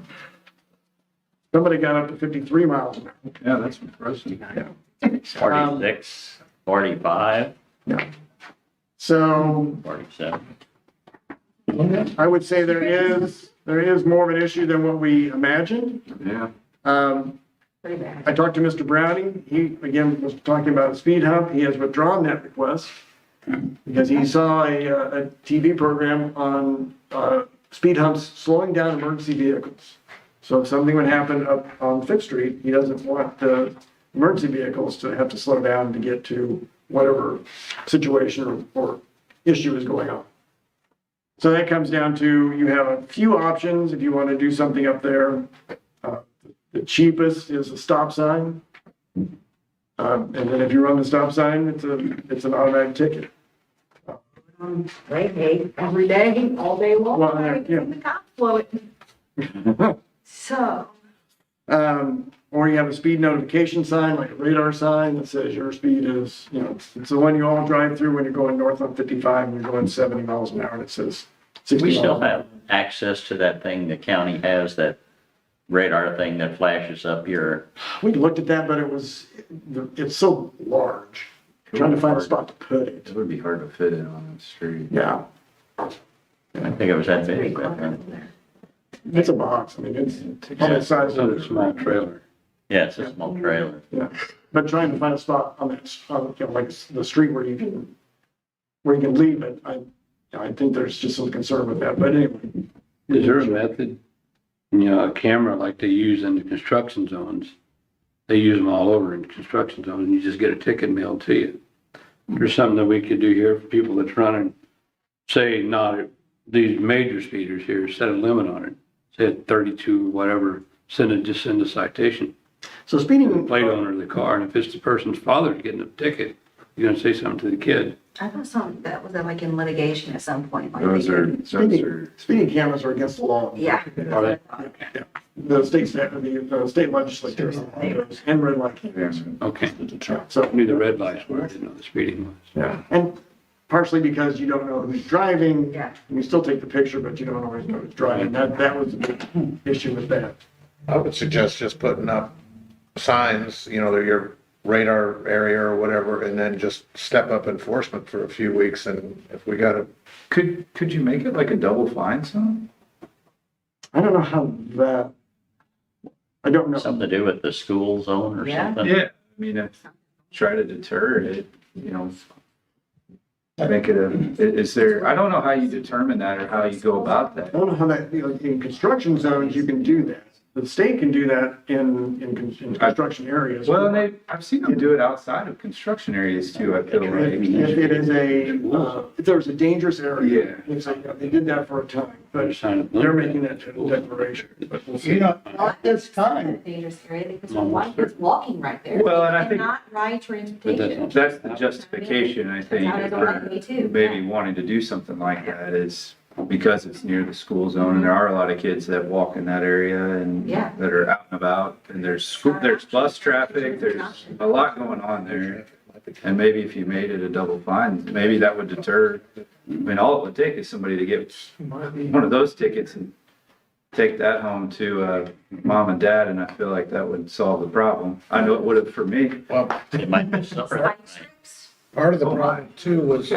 Somebody got up to 53 miles an hour. Yeah, that's impressive. Yeah. 46, 45, Yeah. So 47. I would say there is more of an issue than what we imagined. Yeah. Pretty bad. I talked to Mr. Browning. He, again, was talking about a speed hump. He has withdrawn that request because he saw a TV program on speed humps slowing down emergency vehicles. So if something would happen up on Fifth Street, he doesn't want the emergency vehicles to have to slow down to get to whatever situation or issue is going on. So that comes down to, you have a few options if you want to do something up there. The cheapest is a stop sign. And then if you run the stop sign, it's an automatic ticket. They hate every day, all day long. Well, yeah. The cops blow it. So, Or you have a speed notification sign, like a radar sign that says your speed is, it's the one you all drive through when you're going north on 55 and you're going 70 miles an hour and it says 60 We miles still an hour. have access to that thing the county has, that radar thing that flashes up your, We looked at that, but it's so large. Trying to find a spot to put it. It would be hard to fit it on the street. Yeah, I think it was that pretty big. quick wasn't it? over there. it's a box. I mean, it's probably the size It's not of a small trailer. Yeah, it's a small trailer. Yeah, but trying to find a spot on that, like the street where you can leave it, I think there's just some concern with that, but anyway. Is there a method, a camera like they use in the construction zones? They use them all over in construction zones, and you just get a ticket mailed to you. There's something that we could do here for people that's running, say, not these major speeders here, set a limit on it. Say at 32, whatever, send a citation. So speeding. Plate owner of the car, and if it's the person's father getting a ticket, you're gonna say something to the kid. I thought that was like in litigation at some point. Like Those they are, did. those are, Speeding cameras are against the law. Yeah. that's what I thought. the state legislature and red light cameras. Okay. So, Knew the red lights were, I didn't know the speeding was. yeah, and partially because you don't know who's driving. Yeah. You still take the picture, but you don't always know who's driving. That was a big issue with that. I would suggest just putting up signs, they're your radar area or whatever, and then just step up enforcement for a few weeks, and if we gotta, Could you make it like a double fine zone? I don't know how that, I don't know. Something to do with the school zone or Yeah. something? Yeah, I mean, try to deter it, make it is there, I don't know how you determine that or how you go about I that. don't know how that, in construction zones, you can do that. The state can do that in construction areas. Well, I've seen them do it outside of construction areas too, I feel If like. it is if there's a dangerous area, Yeah. it's like, they did that for a time, but they're making that declaration. But we'll see. At this time, Dangerous area because a lot of kids walking right there. Well, and I think- Not ride transportation. That's the justification, I think, Out of the way, too. for maybe wanting to do something like that is because it's near the school zone and there are a lot of kids that walk in that area and Yeah. that are out and about and there's bus traffic, there's a lot going on there. And maybe if you made it a double fine, maybe that would deter, I mean, all it would take is somebody to get one of those tickets and take that home to mom and dad, and I feel like that would solve the problem. I know it would have for me. well, It might be something. part of the problem too was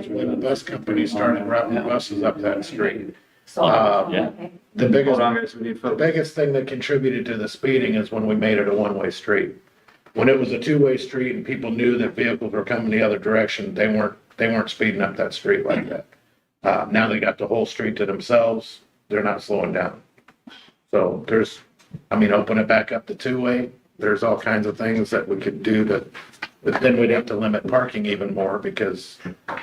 when the bus company started routing buses up that street. Yeah. The biggest, Hold on, guys, we need the focus. biggest thing that contributed to the speeding is when we made it a one-way street. When it was a two-way street and people knew that vehicles were coming the other direction, they weren't speeding up that street like that. Now they got the whole street to themselves, they're not slowing down. So open it back up to two-way, there's all kinds of things that we could do but then we'd have to limit parking even more because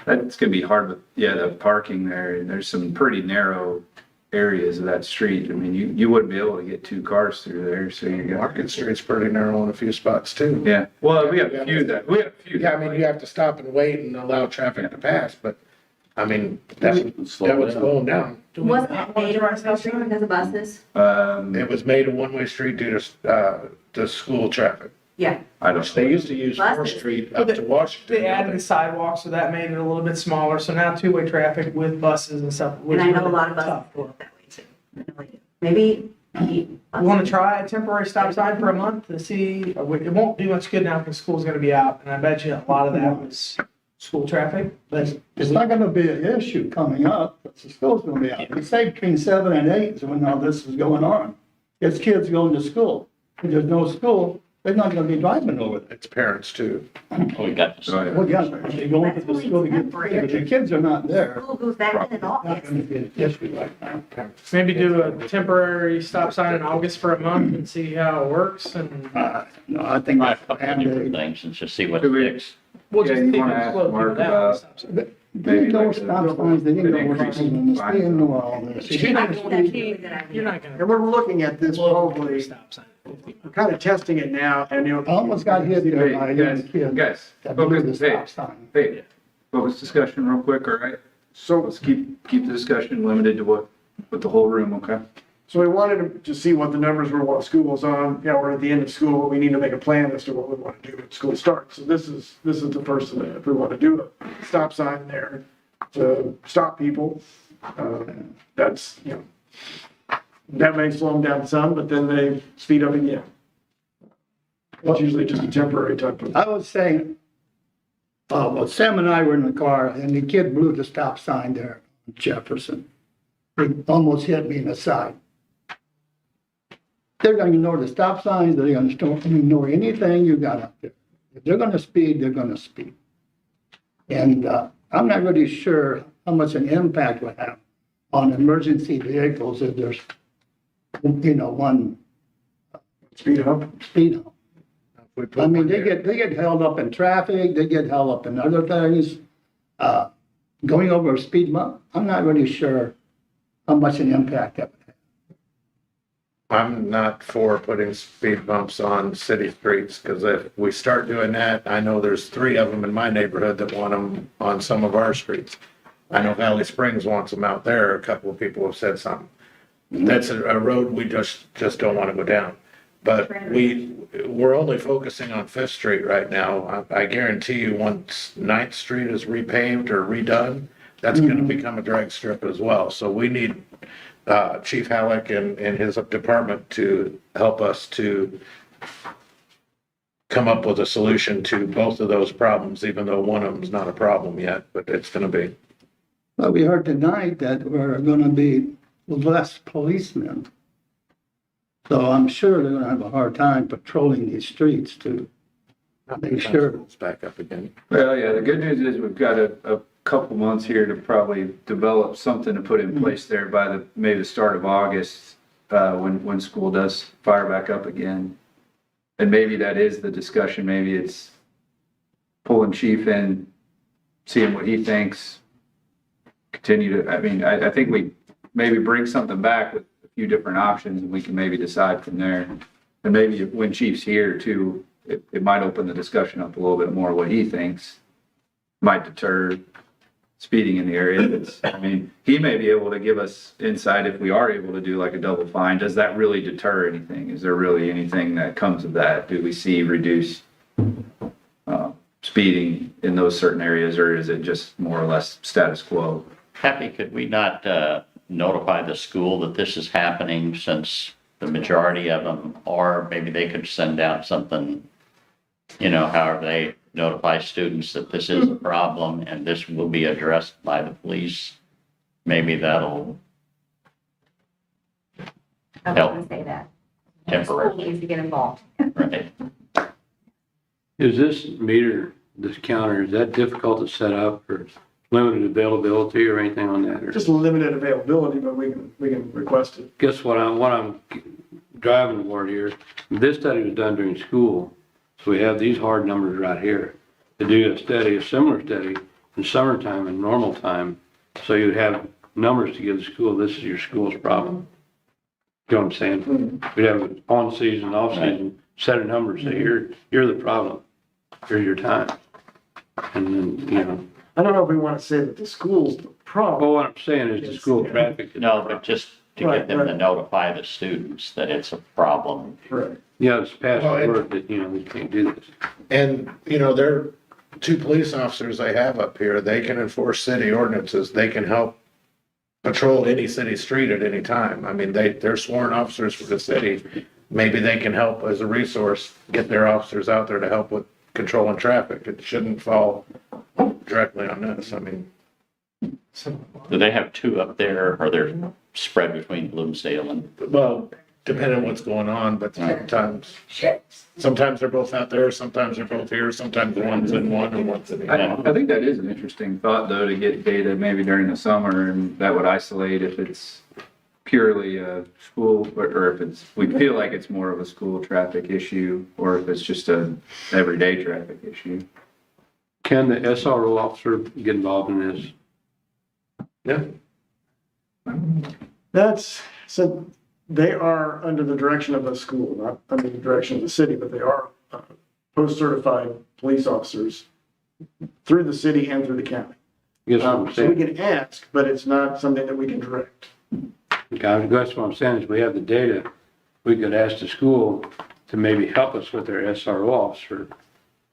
That's gonna be hard with, the parking there, and there's some pretty narrow areas of that street. I mean, you wouldn't be able to get two cars through there, so you got. Market Street's pretty narrow in a few spots too. Yeah, well, we have a few. Yeah, I mean, you have to stop and wait and allow traffic to pass, but, I mean, that would slow them down. Wasn't that made a one-way street because of buses? It was made a one-way street due to school traffic. Yeah. I don't. They used to use Fourth Buses. Street up to Washington. They added the sidewalk, so that made it a little bit smaller, so now two-way traffic with buses and stuff. And I know a lot of tough. buses work that way too. Maybe. You want to try a temporary stop sign for a month to see, it won't do much good now because school's gonna be out, and I bet you a lot of that was school traffic, but. it's not gonna be an issue coming up, but the school's gonna be out. We say between 7 and 8 is when all this is going on. It's kids going to school. If there's no school, they're not gonna be driving over there. It's parents too. We got to. Well, yeah, they're going to the school to get, if the kids are not there, School goes back in not August. gonna be an issue right now. Maybe do a temporary stop sign in August for a month and see how it works, and No, I think. Try a couple of different things and just see what Do we- sticks. we'll just Yeah, you keep wanna it ask slow Mark down. about- They didn't know stop signs, they didn't know what Increase in happened, they didn't know all this. I think that's a really good idea. You're not gonna. And we're looking at this probably, Stop sign. we're kind of testing it now, and I almost got hit there by a young kid. Guys, That blew the focus, hey, stop sign. hey, focus discussion real quick, all right? so, Let's keep the discussion limited to with the whole room, okay? so we wanted to see what the numbers were while school was on. We're at the end of school, but we need to make a plan as to what we want to do when school starts. So this is the first of it. If we want to do a stop sign there to stop people, that's, that may slow them down some, but then they speed up again. It's usually just a temporary type of. I was saying, well, Sam and I were in the car and the kid blew the stop sign there on Jefferson. He almost hit me in the side. They're gonna ignore the stop signs, they're gonna ignore anything you got up there. If they're gonna speed, they're gonna speed. And, I'm not really sure how much an impact would have on emergency vehicles if there's, one Speed up. speed hump. We put I mean, one they there. get held up in traffic, they get held up in other things. Going over a speed bump, I'm not really sure how much an impact that would have. I'm not for putting speed bumps on city streets, because if we start doing that, I know there's 3 of them in my neighborhood that want them on some of our streets. I know Valley Springs wants them out there, a couple of people have said something. That's a road we just don't want to go down. But we're only focusing on Fifth Street right now. I guarantee you, once Ninth Street is repaved or redone, that's gonna become a drag strip as well. So we need, Chief Halleck and his department to help us to come up with a solution to both of those problems, even though one of them's not a problem yet, but it's gonna be. But we heard tonight that we're gonna be less policemen. So I'm sure they're gonna have a hard time patrolling these streets to make sure. It's back up again. Well, yeah, the good news is we've got a couple months here to probably develop something to put in place there by maybe the start of August, when school does fire back up again. And maybe that is the discussion, maybe it's pulling chief in, seeing what he thinks. Continue to, I mean, I think we maybe bring something back with a few different options and we can maybe decide from there. And maybe when chief's here too, it might open the discussion up a little bit more what he thinks. Might deter speeding in the area. I mean, he may be able to give us insight if we are able to do like a double fine. Does that really deter anything? Is there really anything that comes of that? Do we see reduced speeding in those certain areas, or is it just more or less status quo? Happy, could we not notify the school that this is happening, since the majority of them are, maybe they could send out something, however they notify students that this is a problem and this will be addressed by the police. Maybe that'll I was gonna say that. The school temporarily, needs to get involved. right? Is this meter, this counter, is that difficult to set up or limited availability or anything on that? Or Just limited availability, but we can request it. guess what I'm driving toward here, this study was done during school. So we have these hard numbers right here. To do a similar study in summertime and normal time, so you'd have numbers to give the school, this is your school's problem. You know what I'm saying? We'd have on season, off season, set of numbers, say you're the problem. Here's your time. And then, I don't know if we want to say that the school's the problem. well, what I'm saying is the school traffic. No, but just to get them to notify the students that it's a problem. Right. Yeah, it's past Well, and- word that, we can't do this. And, they're two police officers they have up here. They can enforce city ordinances. They can help patrol any city street at any time. I mean, they're sworn officers for the city. Maybe they can help as a resource, get their officers out there to help with controlling traffic. It shouldn't fall directly on us. I mean, Do they have two up there, or they're spread between Bloomsdale and? well, depending on what's going on, but sometimes they're both out there, sometimes they're both here, sometimes one's in one and one's in the other. I think that is an interesting thought though, to get data maybe during the summer, and that would isolate if it's purely a school, or if we feel like it's more of a school traffic issue, or if it's just a everyday traffic issue. Can the SRO officer get involved in this? Yeah. So they are under the direction of the school, not under the direction of the city, but they are post-certified police officers through the city and through the county. Guess what I'm So we saying? can ask, but it's not something that we can direct. Okay, that's what I'm saying, is we have the data, we could ask the school to maybe help us with their SRO officer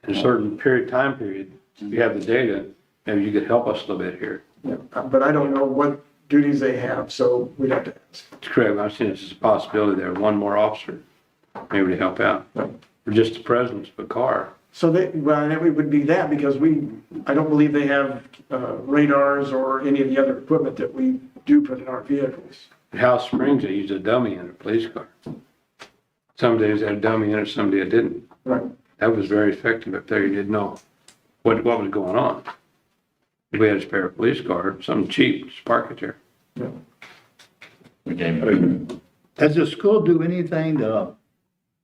in a certain time period. If you have the data, maybe you could help us a little bit here. Yeah, but I don't know what duties they have, so we'd have to ask. It's correct, I'm saying this is a possibility there, one more officer, maybe to help out. Right. Or just the presence of a car. So well, it would be that, because I don't believe they have radars or any of the other equipment that we do put in our vehicles. At House Springs, they used a dummy in a police car. Some days they had a dummy in it, some days it didn't. Right. That was very effective up there, you didn't know what was going on. If we had a spare police car, something cheap, just park it there. Yeah. We gave them, Does the school do anything to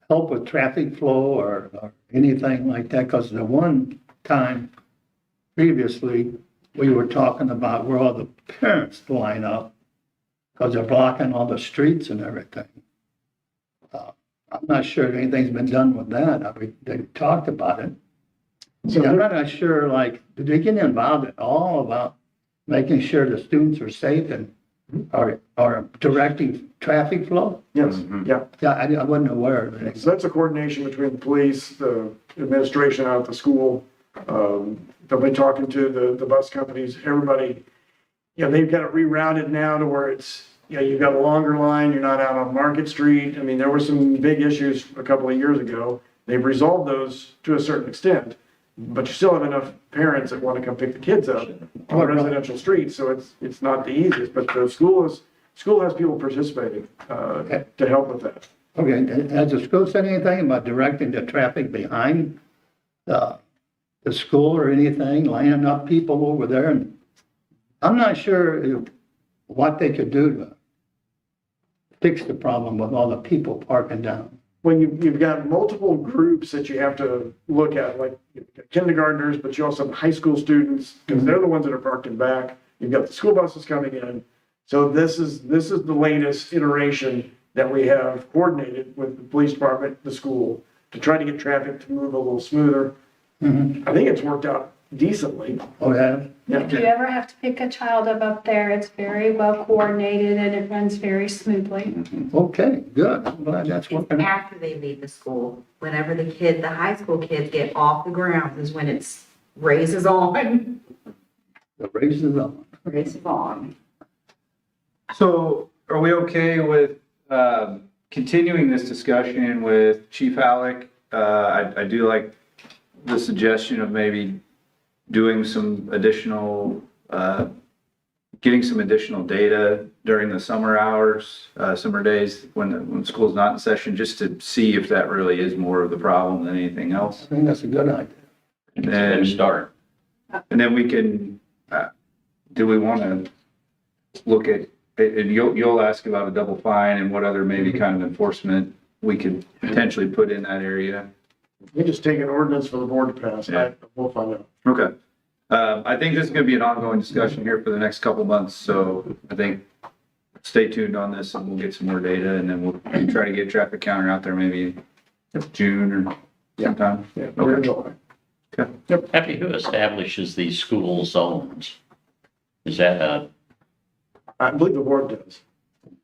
help with traffic flow or anything like that? Because the one time previously, we were talking about where all the parents line up because they're blocking all the streets and everything. I'm not sure if anything's been done with that. They talked about it. So I'm not sure, like, did they get involved at all about making sure the students are safe and are directing traffic flow? Yes, yeah. Yeah, I wasn't aware of it. So that's a coordination between the police, the administration out at the school. They'll be talking to the bus companies, everybody. You know, they've got it rerouted now to where it's, you know, you've got a longer line, you're not out on Market Street. I mean, there were some big issues a couple of years ago. They've resolved those to a certain extent, but you still have enough parents that want to come pick the kids up on residential streets, so it's not the easiest, but the school has people participating, to help with that. Okay, has the school said anything about directing the traffic behind the school or anything, lining up people over there? And I'm not sure what they could do to fix the problem with all the people parking down. When you've got multiple groups that you have to look at, like you've got kindergartners, but you also have high school students, because they're the ones that are parked in back. You've got the school buses coming in. So this is the latest iteration that we have coordinated with the police department, the school, to try to get traffic to move a little smoother. I think it's worked out decently. Oh, yeah? If you ever have to pick a child up there, it's very well coordinated and it runs very smoothly. Okay, good. I'm glad that's working out. After they leave the school, whenever the high school kids get off the ground is when it's raises on. The race is on. Raises on. So are we okay with continuing this discussion with Chief Halleck? I do like the suggestion of maybe doing some additional, getting some additional data during the summer hours, summer days when school's not in session, just to see if that really is more of the problem than anything else. I think that's a good idea. It's a good start. And then we can, do we want to look at, and you'll ask about a double fine and what other maybe kind of enforcement we could potentially put in that area? We just take an ordinance for the board to pass. Yeah. We'll find out. Okay. I think this is going to be an ongoing discussion here for the next couple months, so I think stay tuned on this and we'll get some more data and then we'll try to get a traffic counter out there maybe June or sometime. Yeah. Okay. Okay. Happy, who establishes these school zones? Is that, I believe the board does.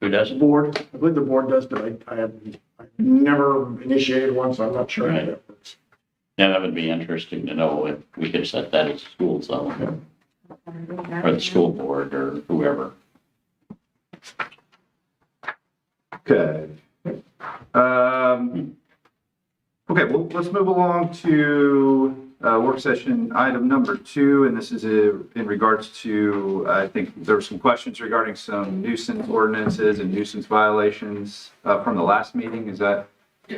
who does it? Board, I believe the board does, but I've never initiated one, so I'm not sure how Right. that works. Yeah, that would be interesting to know if we could set that as a school zone, or the school board, or whoever. Okay. Okay, well, let's move along to work session item number 2, and this is in regards to, I think there were some questions regarding some nuisance ordinances and nuisance violations from the last meeting. Is that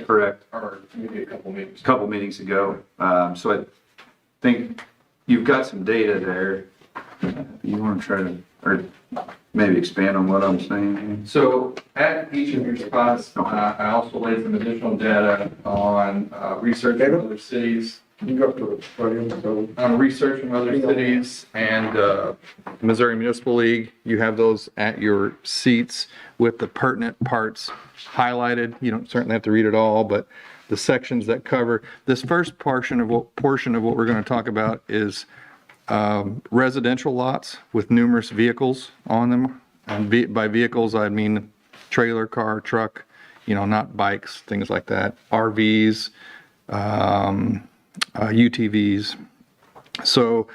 correct? Or maybe a couple meetings. Couple meetings ago. So I think you've got some data there. You want to try to, or maybe expand on what I'm saying? So at each of your spots, I also laid some additional data on research from other cities. You go up to the podium, so. Research from other cities and Missouri Municipal League. You have those at your seats with the pertinent parts highlighted. You don't certainly have to read it all, but the sections that cover this first portion of what we're going to talk about is residential lots with numerous vehicles on them. And by vehicles, I mean trailer, car, truck, not bikes, things like that, RVs, UTVs. So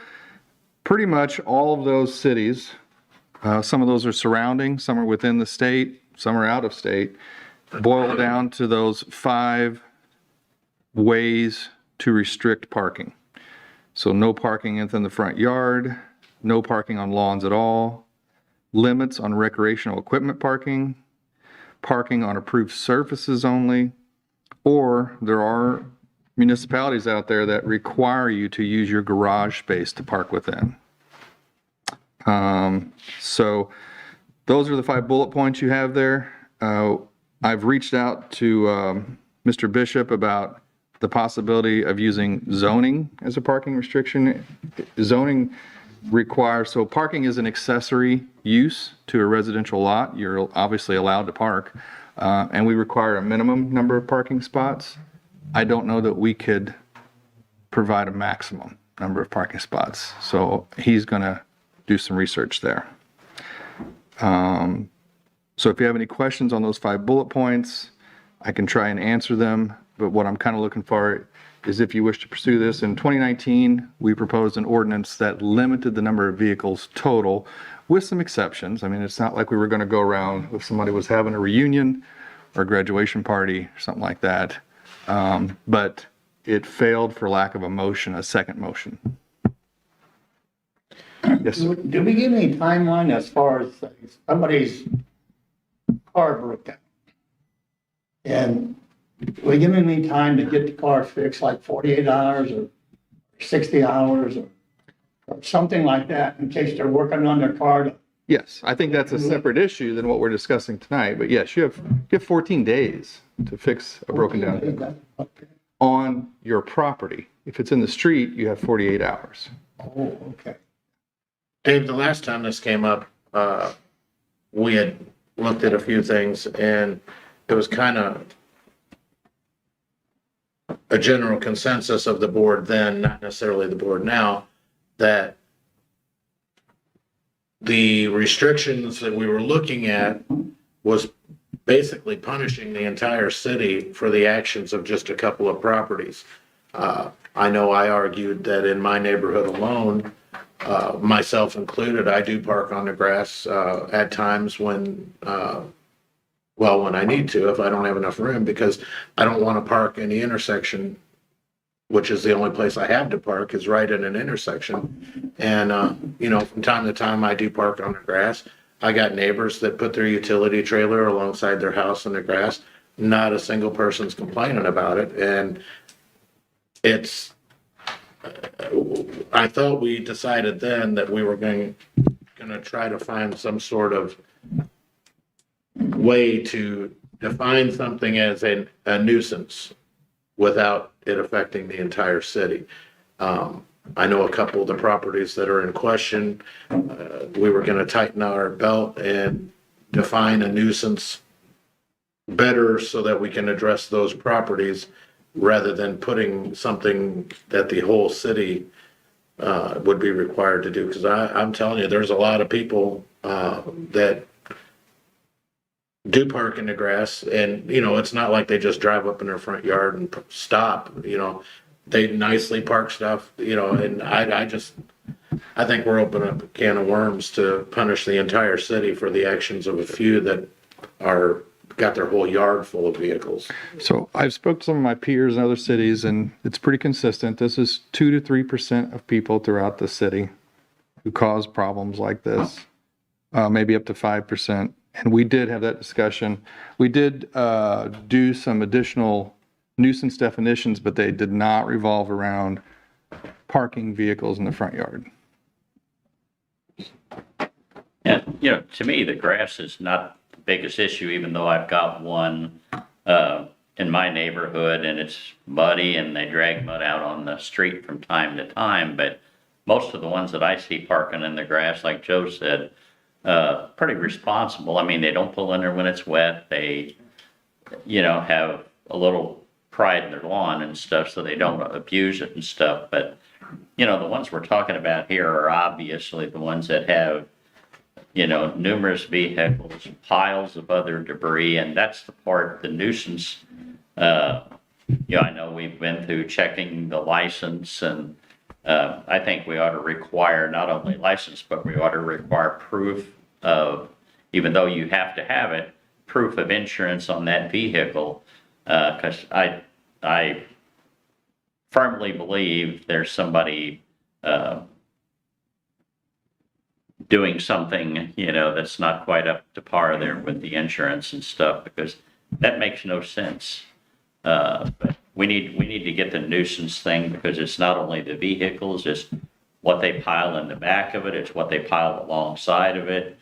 pretty much all of those cities, some of those are surrounding, some are within the state, some are out of state, boil down to those 5 ways to restrict parking. So no parking within the front yard, no parking on lawns at all, limits on recreational equipment parking, parking on approved surfaces only, or there are municipalities out there that require you to use your garage space to park within. So those are the 5 bullet points you have there. I've reached out to Mr. Bishop about the possibility of using zoning as a parking restriction. Zoning requires, so parking is an accessory use to a residential lot. You're obviously allowed to park, and we require a minimum number of parking spots. I don't know that we could provide a maximum number of parking spots. So he's going to do some research there. So if you have any questions on those 5 bullet points, I can try and answer them. But what I'm kind of looking for is if you wish to pursue this. In 2019, we proposed an ordinance that limited the number of vehicles total with some exceptions. I mean, it's not like we were going to go around if somebody was having a reunion or a graduation party or something like that. But it failed for lack of a second motion. Yes, sir. Do we give any timeline as far as somebody's car broke down? And we give them any time to get the car fixed, like 48 hours or 60 hours or something like that, in case they're working on their car? Yes, I think that's a separate issue than what we're discussing tonight. But yes, you have 14 days to fix a broken down vehicle on your property. If it's in the street, you have 48 hours. Oh, okay. Dave, the last time this came up, we had looked at a few things and it was kind of a general consensus of the board then, not necessarily the board now, that the restrictions that we were looking at was basically punishing the entire city for the actions of just a couple of properties. I know I argued that in my neighborhood alone, myself included, I do park on the grass at times when I need to, if I don't have enough room, because I don't want to park in the intersection, which is the only place I have to park, is right in an intersection. And, from time to time, I do park on the grass. I got neighbors that put their utility trailer alongside their house in the grass. Not a single person's complaining about it. And I thought we decided then that we were going to try to find some sort of way to define something as a nuisance without it affecting the entire city. I know a couple of the properties that are in question, we were going to tighten our belt and define a nuisance better so that we can address those properties rather than putting something that the whole city would be required to do. Because I'm telling you, there's a lot of people that do park in the grass, and it's not like they just drive up in their front yard and stop. They nicely park stuff. And I think we're opening up a can of worms to punish the entire city for the actions of a few that got their whole yard full of vehicles. So I've spoke to some of my peers in other cities, and it's pretty consistent. This is 2 to 3% of people throughout the city who cause problems like this, maybe up to 5%. And we did have that discussion. We did do some additional nuisance definitions, but they did not revolve around parking vehicles in the front yard. And, to me, the grass is not the biggest issue, even though I've got one in my neighborhood and it's muddy and they drag mud out on the street from time to time. But most of the ones that I see parking in the grass, like Joe said, pretty responsible. I mean, they don't pull in there when it's wet. They, have a little pride in their lawn and stuff, so they don't abuse it and stuff. But, the ones we're talking about here are obviously the ones that have, numerous vehicles, piles of other debris, and that's the part, the nuisance. I know we've been through checking the license, and I think we ought to require not only license, but we ought to require proof of, even though you have to have it, proof of insurance on that vehicle. Because I firmly believe there's somebody doing something, that's not quite up to par there with the insurance and stuff, because that makes no sense. But we need to get the nuisance thing, because it's not only the vehicles, it's what they pile in the back of it, it's what they pile alongside of it.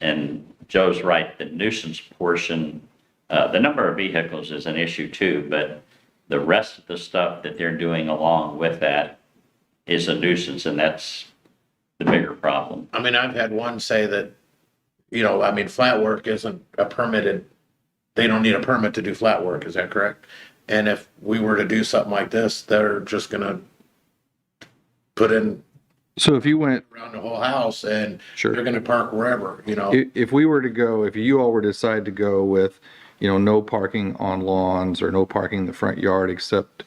And Joe's right, the nuisance portion, the number of vehicles is an issue too, but the rest of the stuff that they're doing along with that is a nuisance, and that's the bigger problem. I mean, I've had one say that, flat work isn't a permitted, they don't need a permit to do flat work, is that correct? And if we were to do something like this, they're just gonna put in So if you went, around the whole house and Sure. they're gonna park wherever, you know. if we were to go, if you all were to decide to go with, no parking on lawns or no parking in the front yard except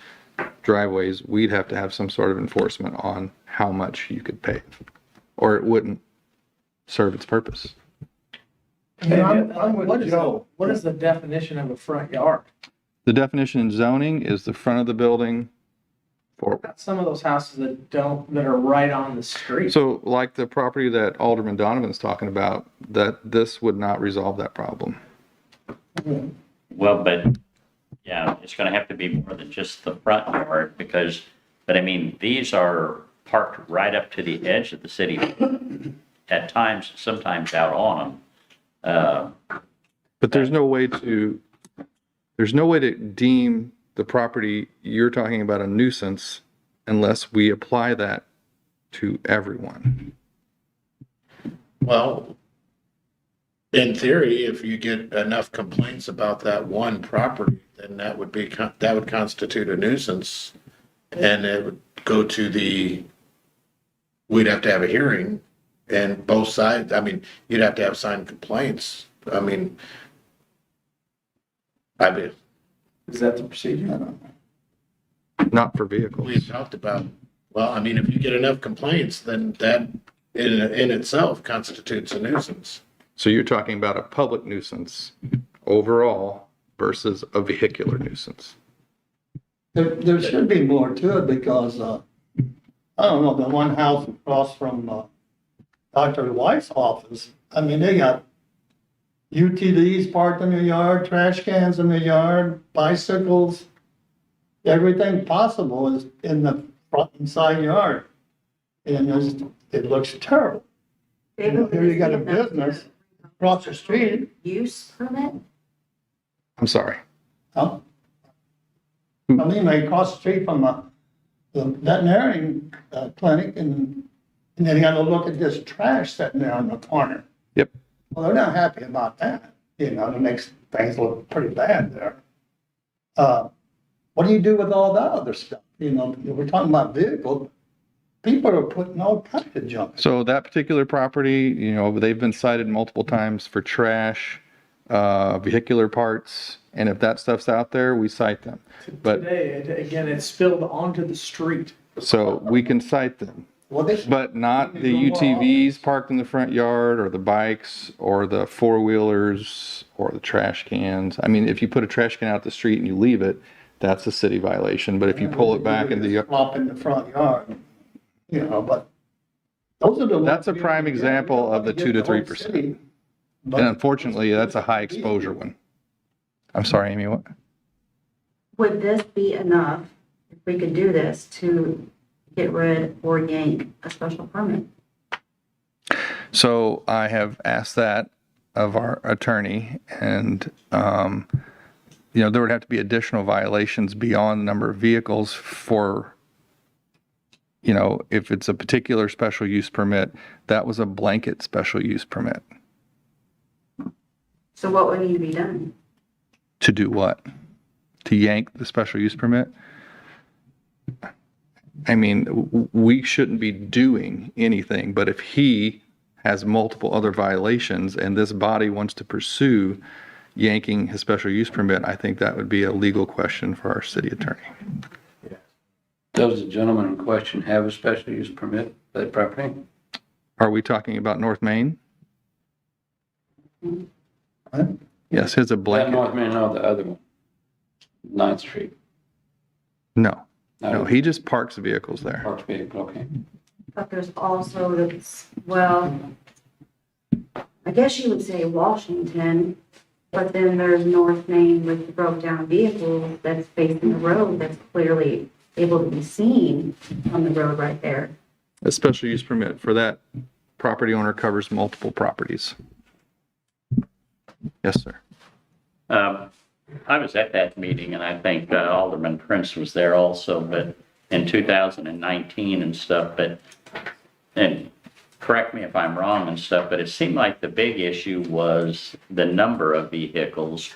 driveways, we'd have to have some sort of enforcement on how much you could pay, or it wouldn't serve its purpose. I'm with Joe. What is the definition of a front yard? The definition in zoning is the front of the building for, Got some of those houses that are right on the street. so like the property that Alderman Donovan's talking about, that this would not resolve that problem. Well, but, yeah, it's gonna have to be more than just the front yard, because, but I mean, these are parked right up to the edge of the city, at times, sometimes out on them. But there's no way to deem the property you're talking about a nuisance unless we apply that to everyone. Well, in theory, if you get enough complaints about that one property, then that would constitute a nuisance. And it would go to we'd have to have a hearing and both sides, I mean, you'd have to have signed complaints. I mean, Is that the procedure? Not for we vehicles. talked about, well, I mean, if you get enough complaints, then that in itself constitutes a nuisance. So you're talking about a public nuisance overall versus a vehicular nuisance. There should be more to it because, I don't know, the one house across from, Dr. White's office, I mean, they got UTVs parked in their yard, trash cans in their yard, bicycles, everything possible is in the front and side yard. And it looks terrible. David, Here you got a would this be enough business to- across the street, Use permit? I'm sorry. huh? I mean, they cross the street from the veterinarian clinic and then you gotta look at this trash sitting there on the corner. Yep. Well, they're not happy about that, it makes things look pretty bad there. What do you do with all that other stuff? We're talking about vehicles, people are putting all kinds of junk. So that particular property, they've been cited multiple times for trash, vehicular parts, and if that stuff's out there, we cite them. But, Today, again, it's spilled onto the street. so we can cite them, Well, they- but not the UTVs parked in the front yard or the bikes or the four-wheelers or the trash cans. I mean, if you put a trash can out the street and you leave it, that's a city violation, but if you pull it back into the, Flop in the front yard, but those are the. ones That's a we prime get. example of the We 2 to get the whole 3%. city, but- and unfortunately, that's a high exposure one. I'm sorry, Amy, what? Would this be enough, if we could do this, to get rid or yank a special permit? So I have asked that of our attorney, and, there would have to be additional violations beyond the number of vehicles for, if it's a particular special use permit, that was a blanket special use permit. So what would need to be done? To do what? To yank the special use permit? I mean, we shouldn't be doing anything, but if he has multiple other violations and this body wants to pursue yanking his special use permit, I think that would be a legal question for our city attorney. Does the gentleman in question have a special use permit for that property? Are we talking about North Main? Yes, his a That blanket. North Main, no, the other one. 9th Street, No, he just parks vehicles there. parked vehicle, okay. But there's also this, well, I guess you would say Washington, but then there's North Main with the broke down vehicles that's facing the road that's clearly able to be seen on the road right there. A special use permit for that property owner covers multiple properties. Yes, sir. I was at that meeting, and I think Alderman Prince was there also, but in 2019 and stuff, and correct me if I'm wrong and stuff, but it seemed like the big issue was the number of vehicles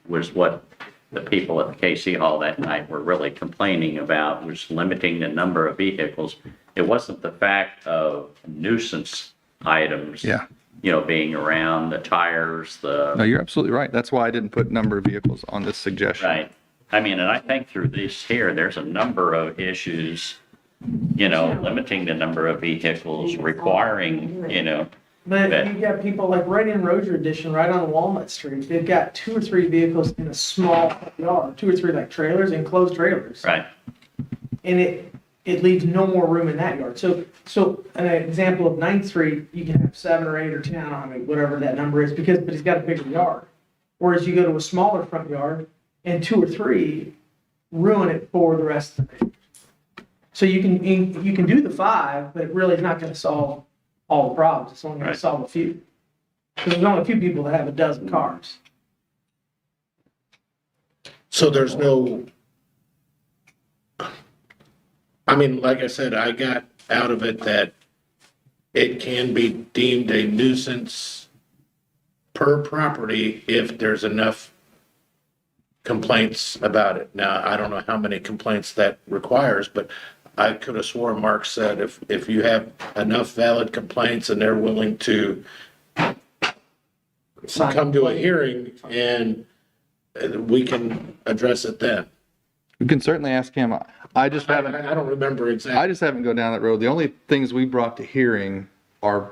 was what the people at the KC Hall that night were really complaining about was limiting the number of vehicles. It wasn't the fact of nuisance items. Yeah. Being around, the tires, No, you're absolutely right. That's why I didn't put number of vehicles on this suggestion. right. And I think through this here, there's a number of issues, limiting the number of vehicles, requiring, But you got people like right in Roger Edition, right on Walnut Street, they've got 2 or 3 vehicles in a small yard, 2 or 3 like trailers, enclosed trailers. right. And it leaves no more room in that yard. So an example of 9th Street, you can have 7 or 8 or 10, I mean, whatever that number is, but he's got a bigger yard. Whereas you go to a smaller front yard and 2 or 3 ruin it for the rest of the neighbors. So you can do the 5, but it really is not gonna solve all the problems. It's only gonna Right. solve a few. Because there's only a few people that have a dozen cars. So there's no, like I said, I got out of it that it can be deemed a nuisance per property if there's enough complaints about it. Now, I don't know how many complaints that requires, but I could have sworn Mark said if you have enough valid complaints and they're willing to come to a hearing and we can address it then. We can certainly ask him. I just haven't. I don't remember exactly. I just haven't gone down that road. The only things we brought to hearing are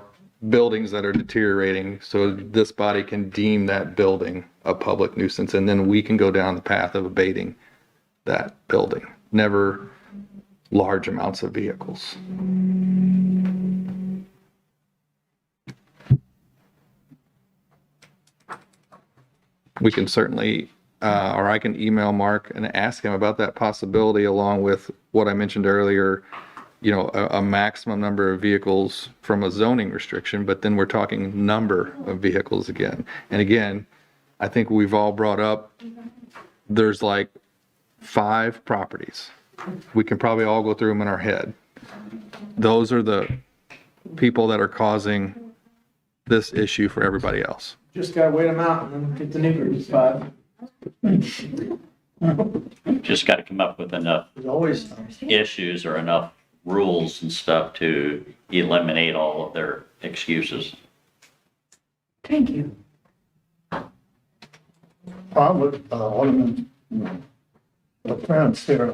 buildings that are deteriorating, so this body can deem that building a public nuisance, and then we can go down the path of abating that building. Never large amounts of vehicles. We can certainly, or I can email Mark and ask him about that possibility, along with what I mentioned earlier, a maximum number of vehicles from a zoning restriction, but then we're talking number of vehicles again. And again, I think we've all brought up, there's like 5 properties. We can probably all go through them in our head. Those are the people that are causing this issue for everybody else. Just gotta wait them out and then get the new group 5. Just got to come up with enough There's always issues or enough rules and stuff to eliminate all of their excuses. Thank you. I'm with Alderman Prince here.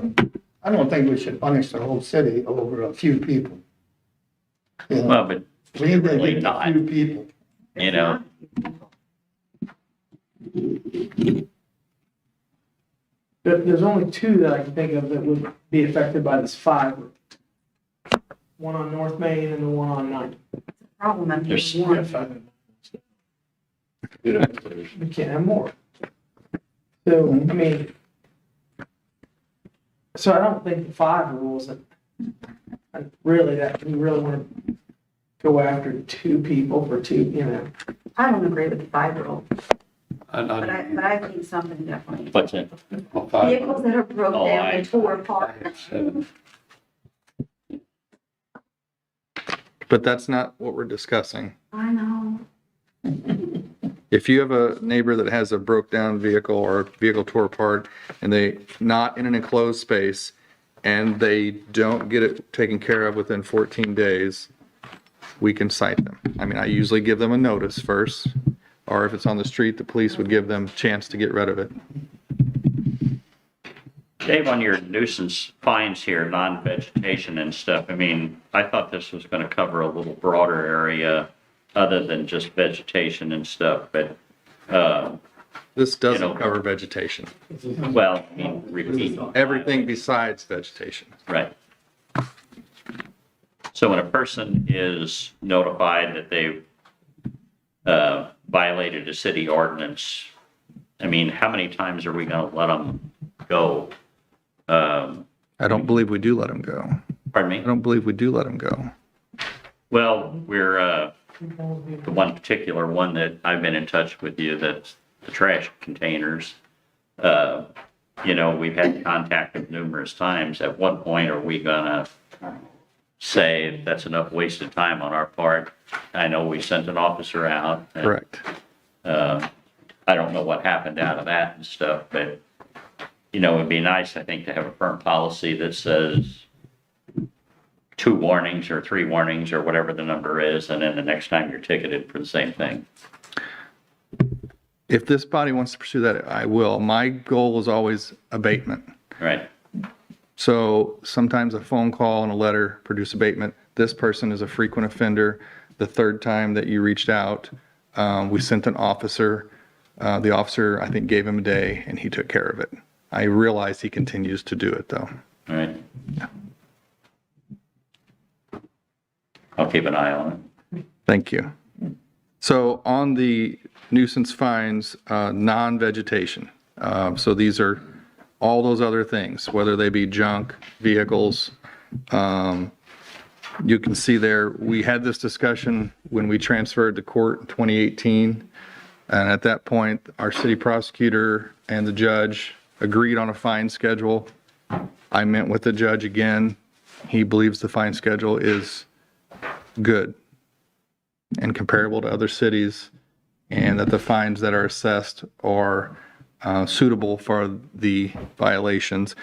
I don't think we should punish the whole city over a few people. Well, but Leave it really at not. a few people. There's only 2 that I can think of that would be affected by this 5. One on North Main and the one on 9th. Problem, I'm There's- hearing one. We can't have more. So, so I don't think the 5 rules that really we really want to go after 2 people for 2, I don't agree with the 5 rule, I, but I think something definitely. What's it? Vehicles that are broke Oh, down I- and tore apart. 7. But that's not what we're discussing. I know. If you have a neighbor that has a broke down vehicle or a vehicle tore apart and they not in an enclosed space and they don't get it taken care of within 14 days, we can cite them. I usually give them a notice first, or if it's on the street, the police would give them a chance to get rid of it. Dave, on your nuisance fines here, non-vegetation and stuff, I thought this was going to cover a little broader area other than just vegetation and stuff, but, This doesn't cover vegetation. repeat. Everything besides vegetation. Right. So when a person is notified that they violated a city ordinance, how many times are we going to let them go? I don't believe we do let them go. Pardon me? I don't believe we do let them go. Well, we're, the one particular one that I've been in touch with you, that's the trash containers. We've had contact them numerous times. At what point are we gonna say that's enough wasted time on our part? I know we sent an officer out. Correct. I don't know what happened out of that and stuff, but it'd be nice, I think, to have a firm policy that says 2 warnings or 3 warnings or whatever the number is, and then the next time you're ticketed for the same thing. If this body wants to pursue that, I will. My goal is always abatement. Right? So sometimes a phone call and a letter produce abatement. This person is a frequent offender. The third time that you reached out, we sent an officer. The officer, I think, gave him a day and he took care of it. I realize he continues to do it though. All right. I'll keep an eye on it. Thank you. So on the nuisance fines, non-vegetation. So these are all those other things, whether they be junk, vehicles. You can see there, we had this discussion when we transferred to court in 2018. And at that point, our city prosecutor and the judge agreed on a fine schedule. I met with the judge again. He believes the fine schedule is good and comparable to other cities, and that the fines that are assessed are suitable for the violations.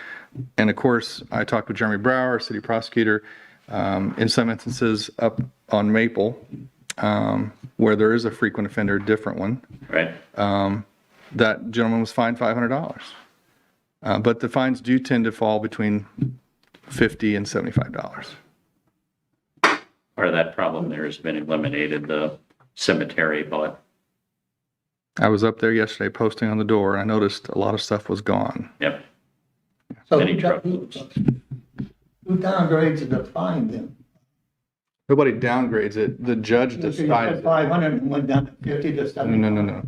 And of course, I talked with Jeremy Brower, our city prosecutor, in some instances up on Maple, where there is a frequent offender, different one. Right. That gentleman was fined $500. But the fines do tend to fall between $50 and $75. Part of that problem there has been eliminated, the cemetery, but I was up there yesterday posting on the door, and I noticed a lot of stuff was gone. yep. So Any who downgrades the fine then? Nobody downgrades it. The judge decided. 500 and went down to 50 to 70. No.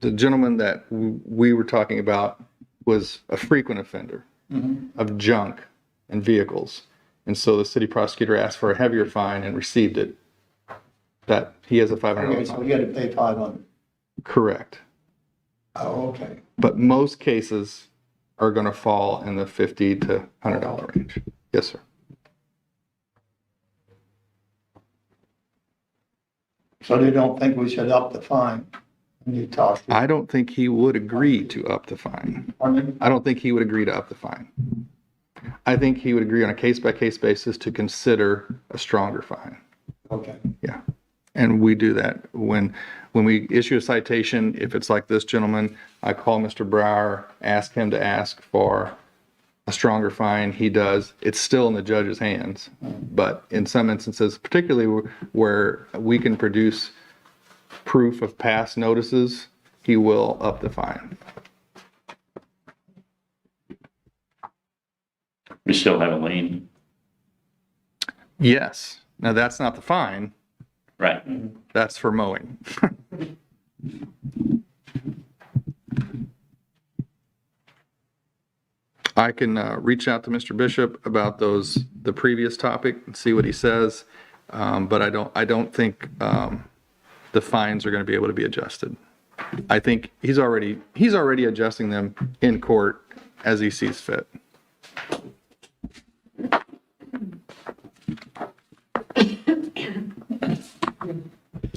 The gentleman that we were talking about was a frequent offender of junk and vehicles. And so the city prosecutor asked for a heavier fine and received it. That he has a $500 Okay, so fine. we got to pay 500. Correct. Oh, okay. But most cases are going to fall in the $50 to $100 range. Yes, sir. So they don't think we should up the fine when you talk. I don't think he would agree to up the fine. Pardon? I don't think he would agree to up the fine. I think he would agree on a case-by-case basis to consider a stronger fine. Okay. Yeah. And we do that when we issue a citation. If it's like this gentleman, I call Mr. Brower, ask him to ask for a stronger fine. He does. It's still in the judge's hands. But in some instances, particularly where we can produce proof of past notices, he will up the fine. We still have a lien. Yes. Now that's not the fine. Right. That's for mowing. I can reach out to Mr. Bishop about the previous topic and see what he says. But I don't think the fines are going to be able to be adjusted. I think he's already adjusting them in court as he sees fit.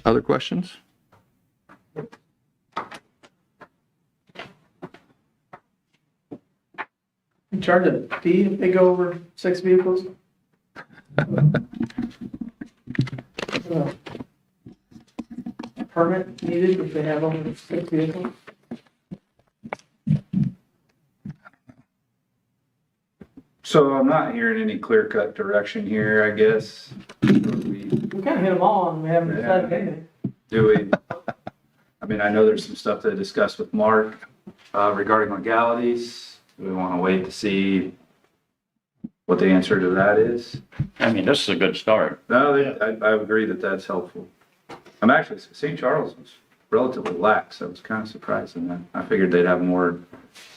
Other questions? You charge a fee if they go over 6 vehicles? Permit needed if they have over 6 vehicles? So I'm not hearing any clear-cut direction here, I guess. We kind of hit them all and we haven't decided anything. Do we, I mean, I know there's some stuff to discuss with Mark regarding legalities. Do we want to wait to see what the answer to that is? I mean, this is a good start. No, I agree that that's helpful. I'm actually, St. Charles was relatively lax. I was kind of surprised in that. I figured they'd have more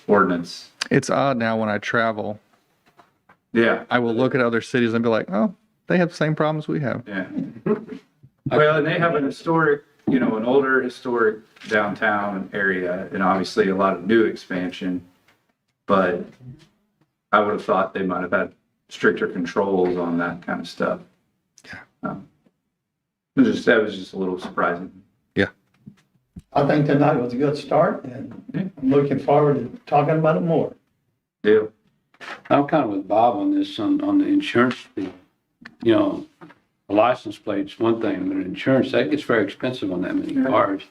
ordinance. It's odd now when I travel, Yeah, I will look at other cities and be like, oh, they have the same problems we have. yeah. Well, and they have an historic, an older historic downtown area and obviously a lot of new expansion. But I would have thought they might have had stricter controls on that kind of stuff. Yeah. That was just a little surprising. Yeah. I think tonight was a good start and I'm looking forward to talking about it more. Deal. I'm kind of with Bob on this, on the insurance thing. You know, a license plate's one thing, but insurance, that gets very expensive on that many cars.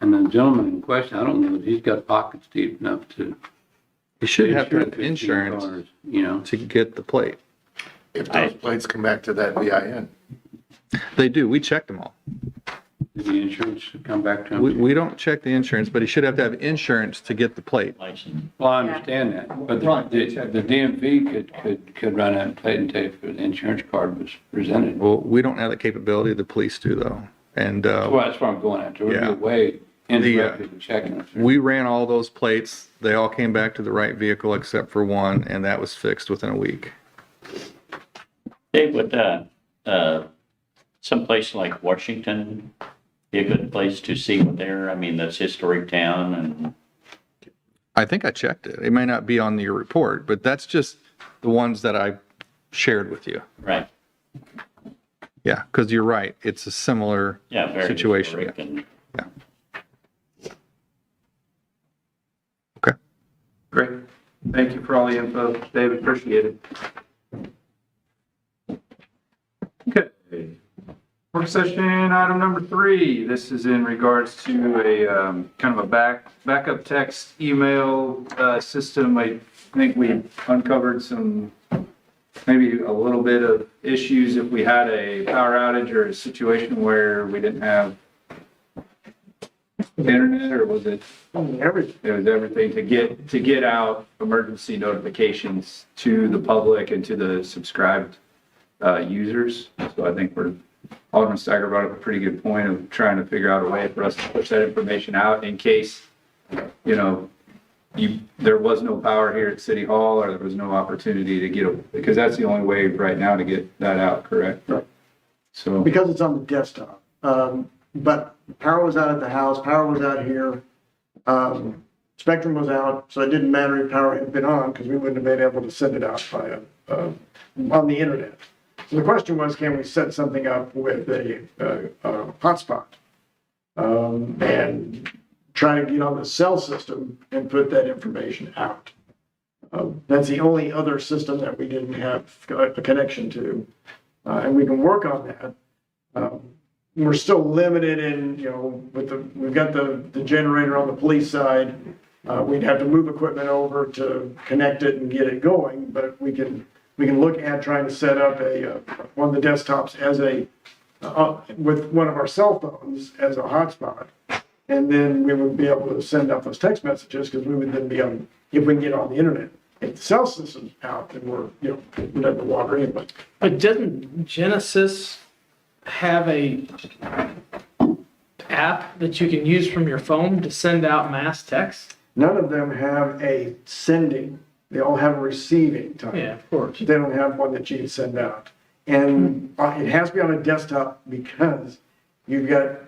And the gentleman in question, I don't know that he's got pockets deep enough to. You should have to have 15 insurance cars, you know. to get the plate. If those plates come back to that VIN. They do. We checked them all. Did the insurance come back to him? We don't check the insurance, but he should have to have insurance to get the plate. License. Well, I understand that, but the DMV could run out a plate and tell if the insurance card was presented. Well, we don't have the capability, the police do though. And, Well, that's what I'm going after. Would be Yeah. a way indirectly to checking it. we ran all those plates. They all came back to the right vehicle except for one, and that was fixed within a week. Dave, would, someplace like Washington be a good place to see what they're, I mean, that's historic town and, I think I checked it. It may not be on your report, but that's just the ones that I shared with you. right, Yeah, because you're right. It's a similar yeah, very situation. historic and. Okay. Great. Thank you for all the info, David. Appreciate it. Okay. Work session item number 3. This is in regards to a kind of a backup text email system. I think we uncovered some, maybe a little bit of issues if we had a power outage or a situation where we didn't have internet, or was it? Everything. It was everything to get out emergency notifications to the public and to the subscribed users. So I think Alderman Steiger brought up a pretty good point of trying to figure out a way for us to push that information out in case, you know, there was no power here at City Hall, or there was no opportunity to get because that's the only way right now to get that out, correct? Right. So, Because it's on the desktop. But power was out at the house, power was out here. Spectrum was out, so it didn't matter if power had been on, because we wouldn't have been able to send it out by on the internet. So the question was, can we set something up with a hotspot? And try to get on the cell system and put that information out. That's the only other system that we didn't have a connection to. And we can work on that. We're still limited in, you know, we've got the generator on the police side. We'd have to move equipment over to connect it and get it going, but we can look at trying to set up one of the desktops as with one of our cell phones as a hotspot. And then we would be able to send out those text messages, because we would then be on, if we can get on the internet. If the cell system's out, then we'd have the water anyway. But doesn't Genesis have a app that you can use from your phone to send out mass text? None of them have a sending. They all have a receiving type. Yeah, of course. They don't have one that you can send out. And it has to be on a desktop, because you've got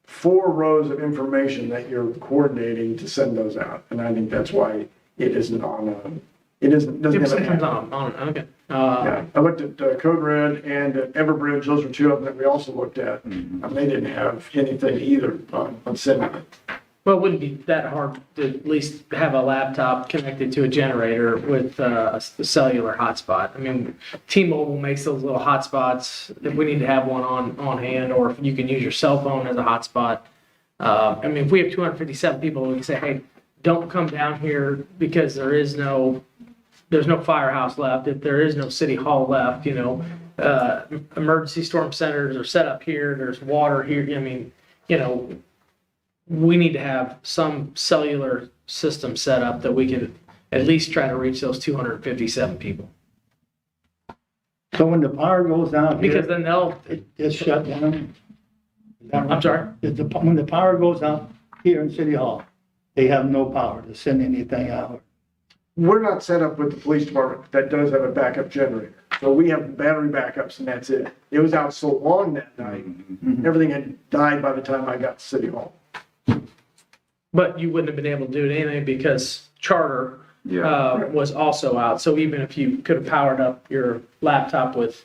4 rows of information that you're coordinating to send those out. And I think that's why it isn't on, doesn't have an Sometimes app. on, okay. Yeah, I looked at Code Red and at Everbridge. Those were 2 of them that we also looked at. And they didn't have anything either on sending it. Well, it wouldn't be that hard to at least have a laptop connected to a generator with a cellular hotspot. I mean, T-Mobile makes those little hotspots. If we need to have one on hand, or if you can use your cell phone as a hotspot. I mean, if we have 257 people, we can say, hey, don't come down here because there's no firehouse left. If there is no city hall left, you know, emergency storm centers are set up here. There's water here. I mean, you know, we need to have some cellular system set up that we can at least try to reach those 257 people. So when the power goes out here, Because then they'll, it's shut down? Is that right? I'm sorry? When the power goes out here in City Hall, they have no power to send anything out? We're not set up with the police department that does have a backup generator. So we have battery backups, and that's it. It was out so long that night, everything had died by the time I got to City Hall. But you wouldn't have been able to do it anyway because Charter was also out. So even if you could have powered up your laptop with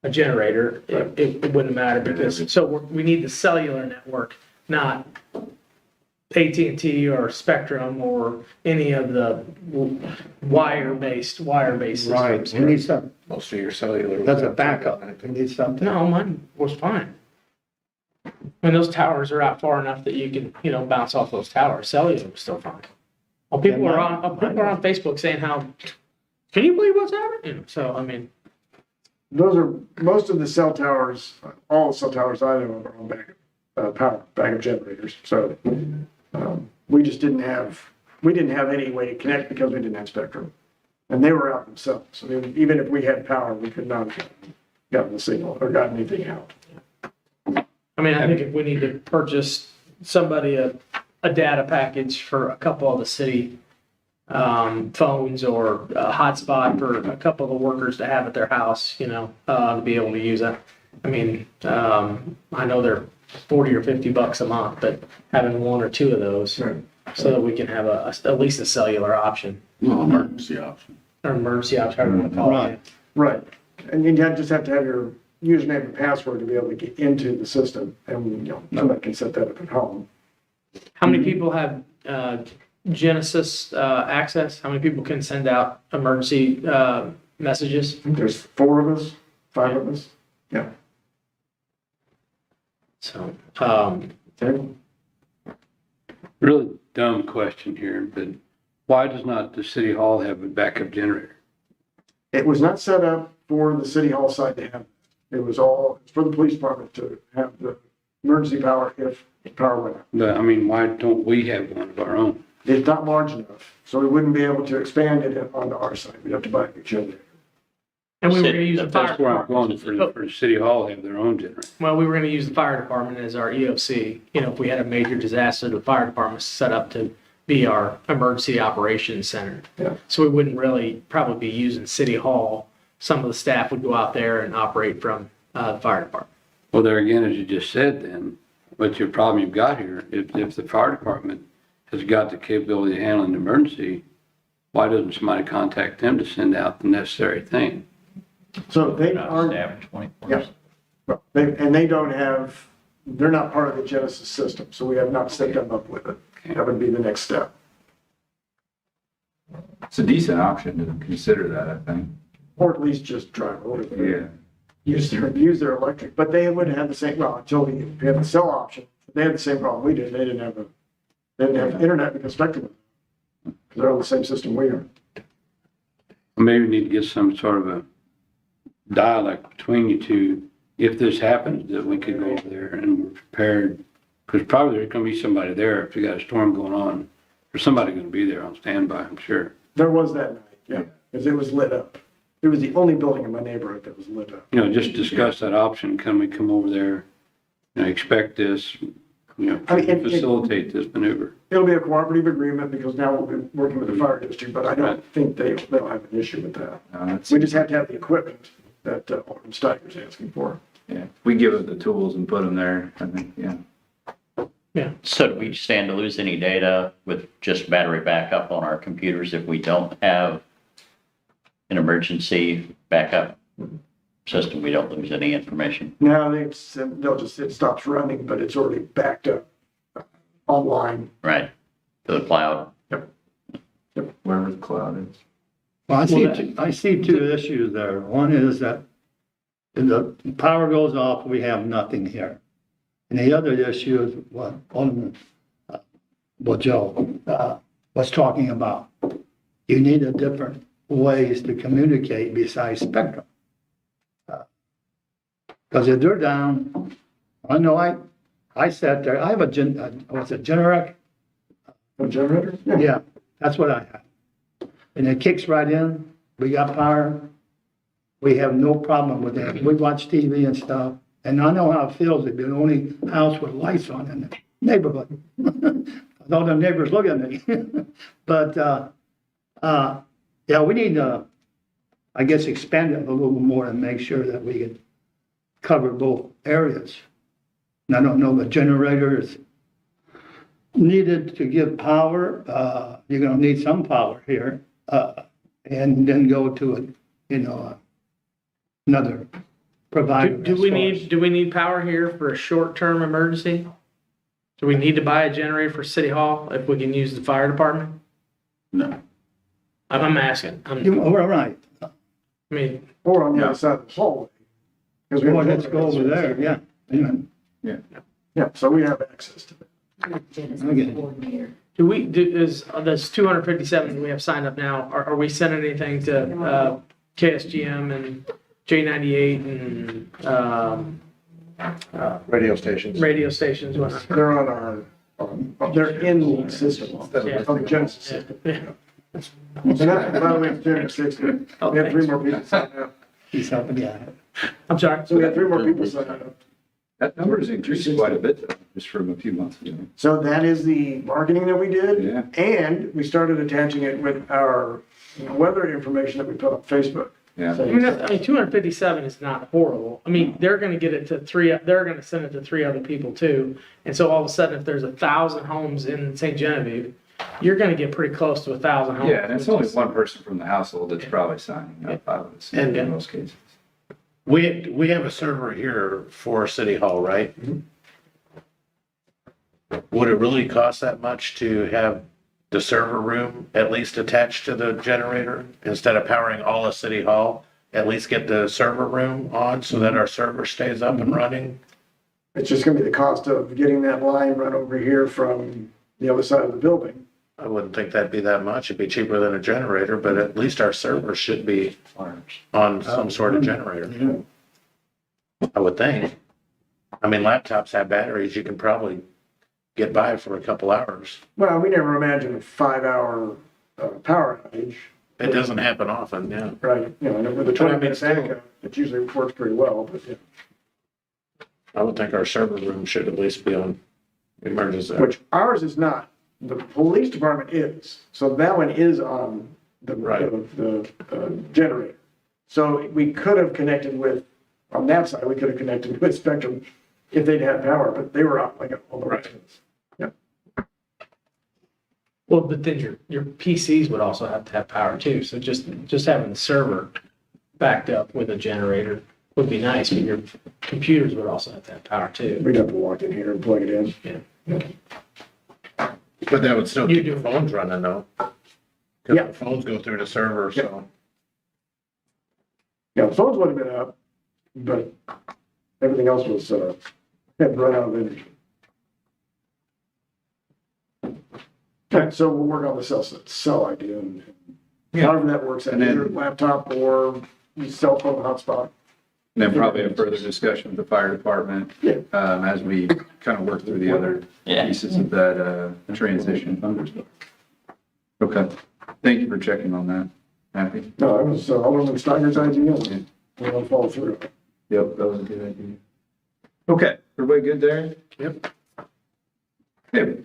a generator, it wouldn't matter because, so we need the cellular network, not AT&T or Spectrum or any of the wire-based Right, systems. we need some, Most of your cellular. that's a backup, we need something. No, mine was fine. I mean, those towers are out far enough that you can, bounce off those towers. Cellular was still fine. Well, people are on Facebook saying how, can you believe what's happening? So, I mean, Those are, most of the cell towers, all the cell towers I know of are on backup generators. So, we just didn't have any way to connect because we didn't have spectrum. And they were out themselves. I mean, even if we had power, we could not have gotten the signal or gotten anything out. I mean, I think if we need to purchase somebody a data package for a couple of the city phones or a hotspot for a couple of the workers to have at their house, to be able to use it. I mean, I know they're $40 or $50 a month, but having one or two of those Right. so that we can have at least a cellular option Emergency option. or emergency option, however you want to call Right. it. Right. And you just have to have your username and password to be able to get into the system. And, somebody can set that up at home. How many people have Genesis access? How many people can send out emergency messages? There's 4 of us, 5 of us. Yeah. So, Okay. Really dumb question here, but why does not the city hall have a backup generator? It was not set up for the city hall site to have. It's for the police department to have the emergency power if the power went out. I mean, why don't we have one of our own? It's not large enough, so we wouldn't be able to expand it onto our site. We'd have to buy a new generator. and we were going to use the fire That's where I'm department. going, for the city hall to have their own generator. Well, we were going to use the fire department as our EOC. If we had a major disaster, the fire department's set up to be our emergency operations center. Yeah. So we wouldn't really probably be using city hall. Some of the staff would go out there and operate from the fire department. Well, there again, as you just said then, what's your problem you've got here? If the fire department has got the capability of handling an emergency, why doesn't somebody contact them to send out the necessary thing? So they aren't, Staff 24. yeah. They don't have, they're not part of the Genesis system, so we have not set them up with it. That would be the next step. It's a decent option to consider that, I think. Or at least just drive over there. Yeah. Use their electric, but they wouldn't have the same, well, until we have the cell option. They had the same problem we did. They didn't have internet because Spectrum, because they're on the same system we are. Maybe we need to get some sort of a dialect between you two. If this happens, that we could go over there and we're prepared. Because probably there's going to be somebody there if you got a storm going on. There's somebody going to be there on standby, I'm sure. There was that night, yeah, because it was lit up. It was the only building in my neighborhood that was lit up. Just discuss that option. Can we come over there, expect this, I mean, facilitate this maneuver? It'll be a cooperative agreement because now we'll be working with the fire district, but I don't think they'll have an issue with that. We just have to have the equipment that Alderman Steiger's asking for. Yeah, we give it the tools and put them there, I think, yeah. So do we stand to lose any data with just battery backup on our computers if we don't have an emergency backup system? We don't lose any information. Now it stops running, but it's already backed up online. Right, to the cloud. Wherever the cloud is. Well, I see two issues there. One is that if the power goes off, we have nothing here. And the other issue is what Alderman, Joe was talking about. You need a different ways to communicate besides Spectrum. Because if they're down, I know I sat there, I have a Generac? A generator? Yeah, that's what I have. And it kicks right in, we got power, we have no problem with that. We watch TV and stuff, and I know how it feels to be the only house with lights on in the neighborhood. All the neighbors look at me. But, yeah, we need to, I guess, expand it a little more and make sure that we can cover both areas. And I don't know, the generator is needed to give power. You're gonna need some power here, and then go to another provider. Do we need power here for a short-term emergency? Do we need to buy a generator for City Hall if we can use the fire department? No. I'm asking. I All right. mean, Or on the other side of the hallway. 'Cause we have- Well, let's go over there, yeah. Yeah, so we have access to that. there's 257 we have signed up now. Are we sending anything to KSGM and J98 and Radio stations. radio stations? Whatnot? They're on they're in the system, on the Genesis system. Yeah. And that, by the way, it's 260. We have 3 more people sign up. He's helping you out. I'm sorry. So we have 3 more people sign up. That number has increased quite a bit, though, just from a few months ago. So that is the marketing that we did. Yeah. And we started attaching it with our weather information that we put on Facebook. Yeah. So- 257 is not horrible. I mean, they're going to get it to 3. They're going to send it to 3 other people too. And so all of a sudden, if there's 1,000 homes in St. Genevieve, you're going to get pretty close to 1,000 homes. Yeah, and it's only one person from the household that's probably signing up out of this in most cases. We have a server here for City Hall, right? Would it really cost that much to have the server room at least attached to the generator? Instead of powering all of City Hall, at least get the server room on so that our server stays up and running? It's just gonna be the cost of getting that line run over here from the other side of the building. I wouldn't think that'd be that much. It'd be cheaper than a generator, but at least our server should be on some sort of generator. I would think. I mean, laptops have batteries. You can probably get by for a couple hours. Well, we never imagined a 5-hour power outage. It doesn't happen often, yeah. Right, you know, and with a But I 20-minute mean, still- backup, it usually works pretty well, but yeah. I would think our server room should at least be on emergency. Which ours is not. The police department is. So that one is on the generator. So we could have connected with, on that side, we could have connected with Spectrum if they'd had power, but they were out like all the residents. Yeah. Well, but then your PCs would also have to have power too. So just having the server backed up with a generator would be nice, but your computers would also have to have power too. We'd have to walk in here and plug it in. Yeah. But that would still You keep do. the phones running though. Yeah. Because the phones go through the server, so. Yeah, the phones would have been up, but everything else was, had run out of energy. Okay, so we'll work on the cell idea and however that works, And then- either laptop or cell phone hotspot. And then probably a further discussion with the fire department, Yeah. as we kind of work through the other pieces of that, transition. Okay, thank you for checking on that. Happy? No, it was Alderman Steiger's idea, and we don't follow through. Yep, that was a good idea. Okay, everybody good there? Yep. Okay,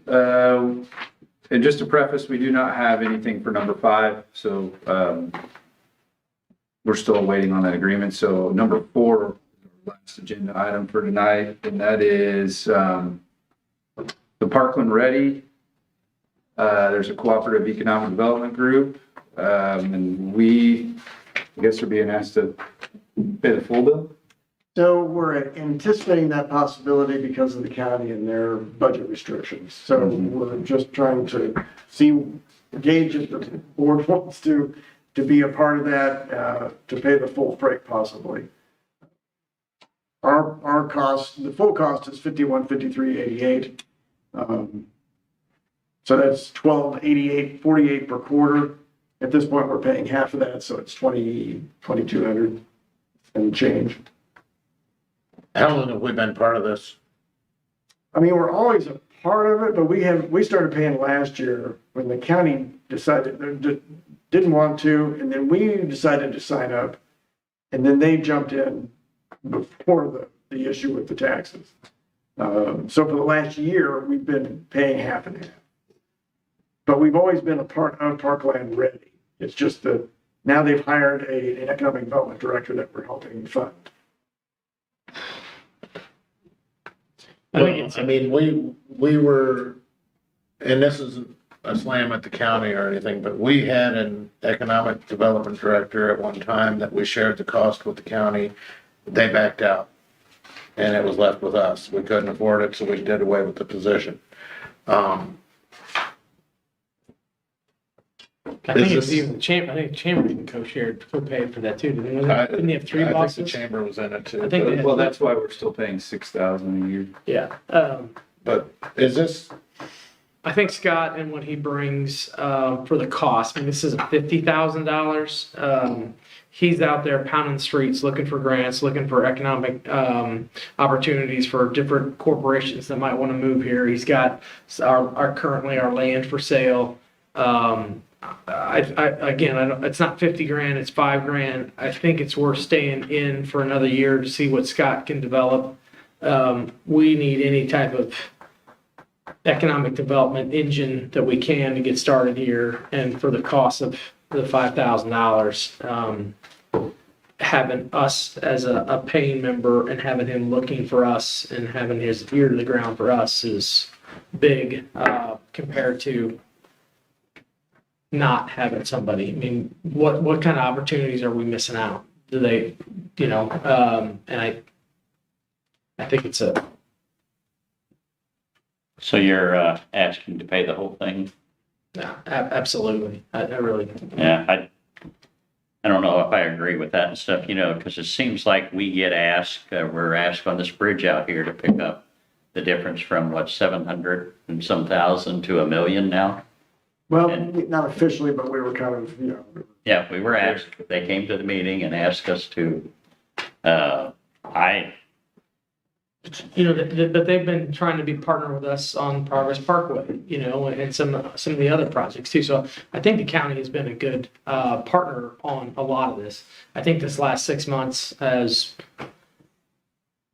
and just to preface, we do not have anything for number 5, so, we're still waiting on that agreement. So number 4, last agenda item for tonight, and that is, the Parkland REDI. There's a cooperative economic development group, and I guess we're being asked to pay the full bill. So we're anticipating that possibility because of the county and their budget restrictions. So we're just trying to gauge if the board wants to be a part of that, to pay the full freight possibly. Our cost, the full cost is $51,53.88. So that's $12,88.48 per quarter. At this point, we're paying half of that, so it's $2,200 and change. How long have we been part of this? I mean, we're always a part of it, but we started paying last year when the county didn't want to, and then we decided to sign up, and then they jumped in before the issue with the taxes. So for the last year, we've been paying half and half. But we've always been a part of Parkland REDI. It's just that now they've hired an economic development director that we're helping fund. Well, I mean, we were, and this isn't a slam at the county or anything, but we had an economic development director at one time that we shared the cost with the county. They backed out and it was left with us. We couldn't afford it, so we did away with the position. I think Is it's this- even the chamber, I think the chamber even co-shared, co-paid for that too. Didn't they have three I think the bosses? chamber was in it too. I think they had- Well, that's why we're still paying 6,000 a year. Yeah. But is this, I think Scott and what he brings for the cost, I mean, this isn't $50,000. He's out there pounding the streets, looking for grants, looking for economic opportunities for different corporations that might want to move here. He's got currently our land for sale. It's not 50 grand, it's 5 grand. I think it's worth staying in for another year to see what Scott can develop. We need any type of economic development engine that we can to get started here, and for the cost of the $5,000, having us as a paying member and having him looking for us and having his ear to the ground for us is big compared to not having somebody. I mean, what kind of opportunities are we missing out? Do they, and I think it's a. So you're asking to pay the whole thing? Yeah, absolutely. I really. Yeah, I don't know if I agree with that and stuff, because it seems like we get asked, we're asked on this bridge out here to pick up the difference from 700 and some thousand to $1 million now. Well, not officially, but we were kind of, Yeah, we were asked, they came to the meeting and asked us to, But they've been trying to be partner with us on Progress Parkway, and some of the other projects too. So I think the county has been a good partner on a lot of this. I think this last 6 months has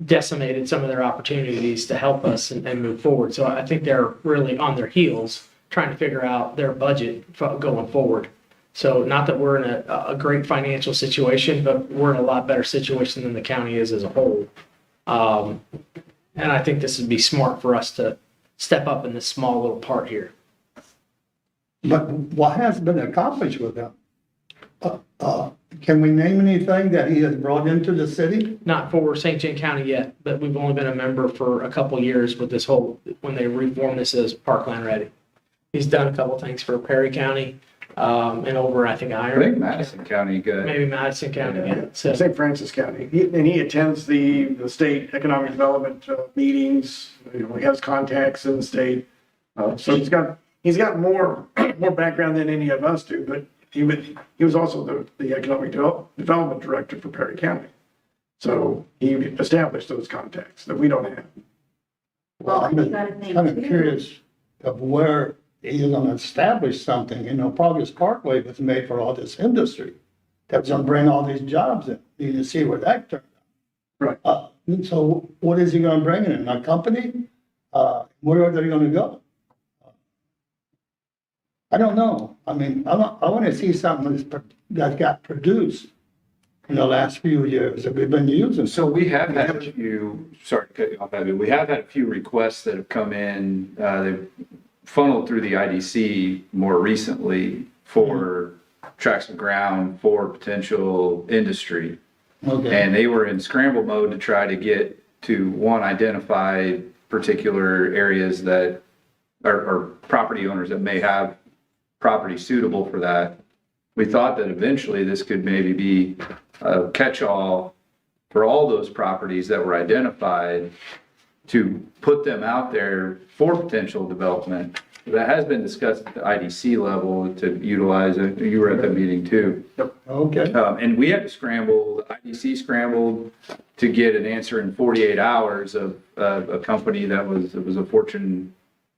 decimated some of their opportunities to help us and move forward. So I think they're really on their heels trying to figure out their budget going forward. So not that we're in a great financial situation, but we're in a lot better situation than the county is as a whole. And I think this would be smart for us to step up in this small little part here. But what has been accomplished with them? Can we name anything that he has brought into the city? Not for St. John County yet, but we've only been a member for a couple years with this when they reformed this as Parkland REDI. He's done a couple things for Perry County, and over, I think, I Iron. think Madison County got. Maybe Madison County, yeah. So, St. Francis County. He attends the state economic development meetings. He has contacts in the state. So he's got more background than any of us do, but he was also the economic development director for Perry County. So he established those contacts that we don't have. Well, I'm and you gotta think kind of too. curious of where he's gonna establish something, Progress Parkway was made for all this industry. That's gonna bring all these jobs in. You can see where that turned Right. out. So what is he gonna bring in? A company? Where are they gonna go? I don't know. I mean, I wanna see something that got produced in the last few years that we've been using. So we have had a few, sorry to cut you off, Abby, we have had a few requests that have come in, they've funneled through the IDC more recently for tracts of ground for potential industry. Okay. And they were in scramble mode to try to get to, one, identify particular areas that are property owners that may have property suitable for that. We thought that eventually this could maybe be a catch-all for all those properties that were identified to put them out there for potential development. That has been discussed at the IDC level to utilize it. You were at that meeting too. Okay. And we had to scramble, the IDC scrambled to get an answer in 48 hours of a company it was a Fortune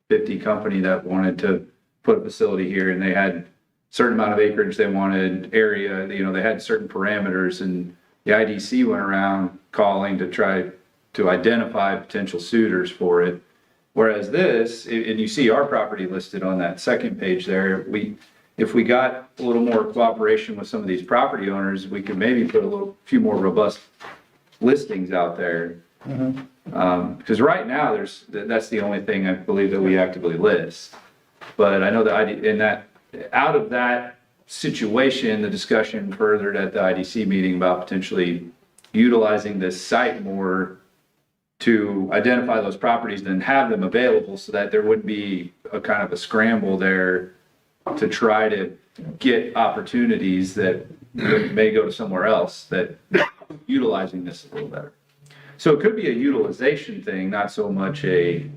50 company that wanted to put a facility here, and they had certain amount of acreage they wanted, area, they had certain parameters, and the IDC went around calling to try to identify potential suitors for it. Whereas this, and you see our property listed on that second page there, if we got a little more cooperation with some of these property owners, we could maybe put a few more robust listings out there. Because right now, that's the only thing I believe that we actively list. But I know that out of that situation, the discussion furthered at the IDC meeting about potentially utilizing this site more to identify those properties and have them available so that there wouldn't be a kind of a scramble there to try to get opportunities that may go to somewhere else that utilizing this a little better. So it could be a utilization thing, not so much it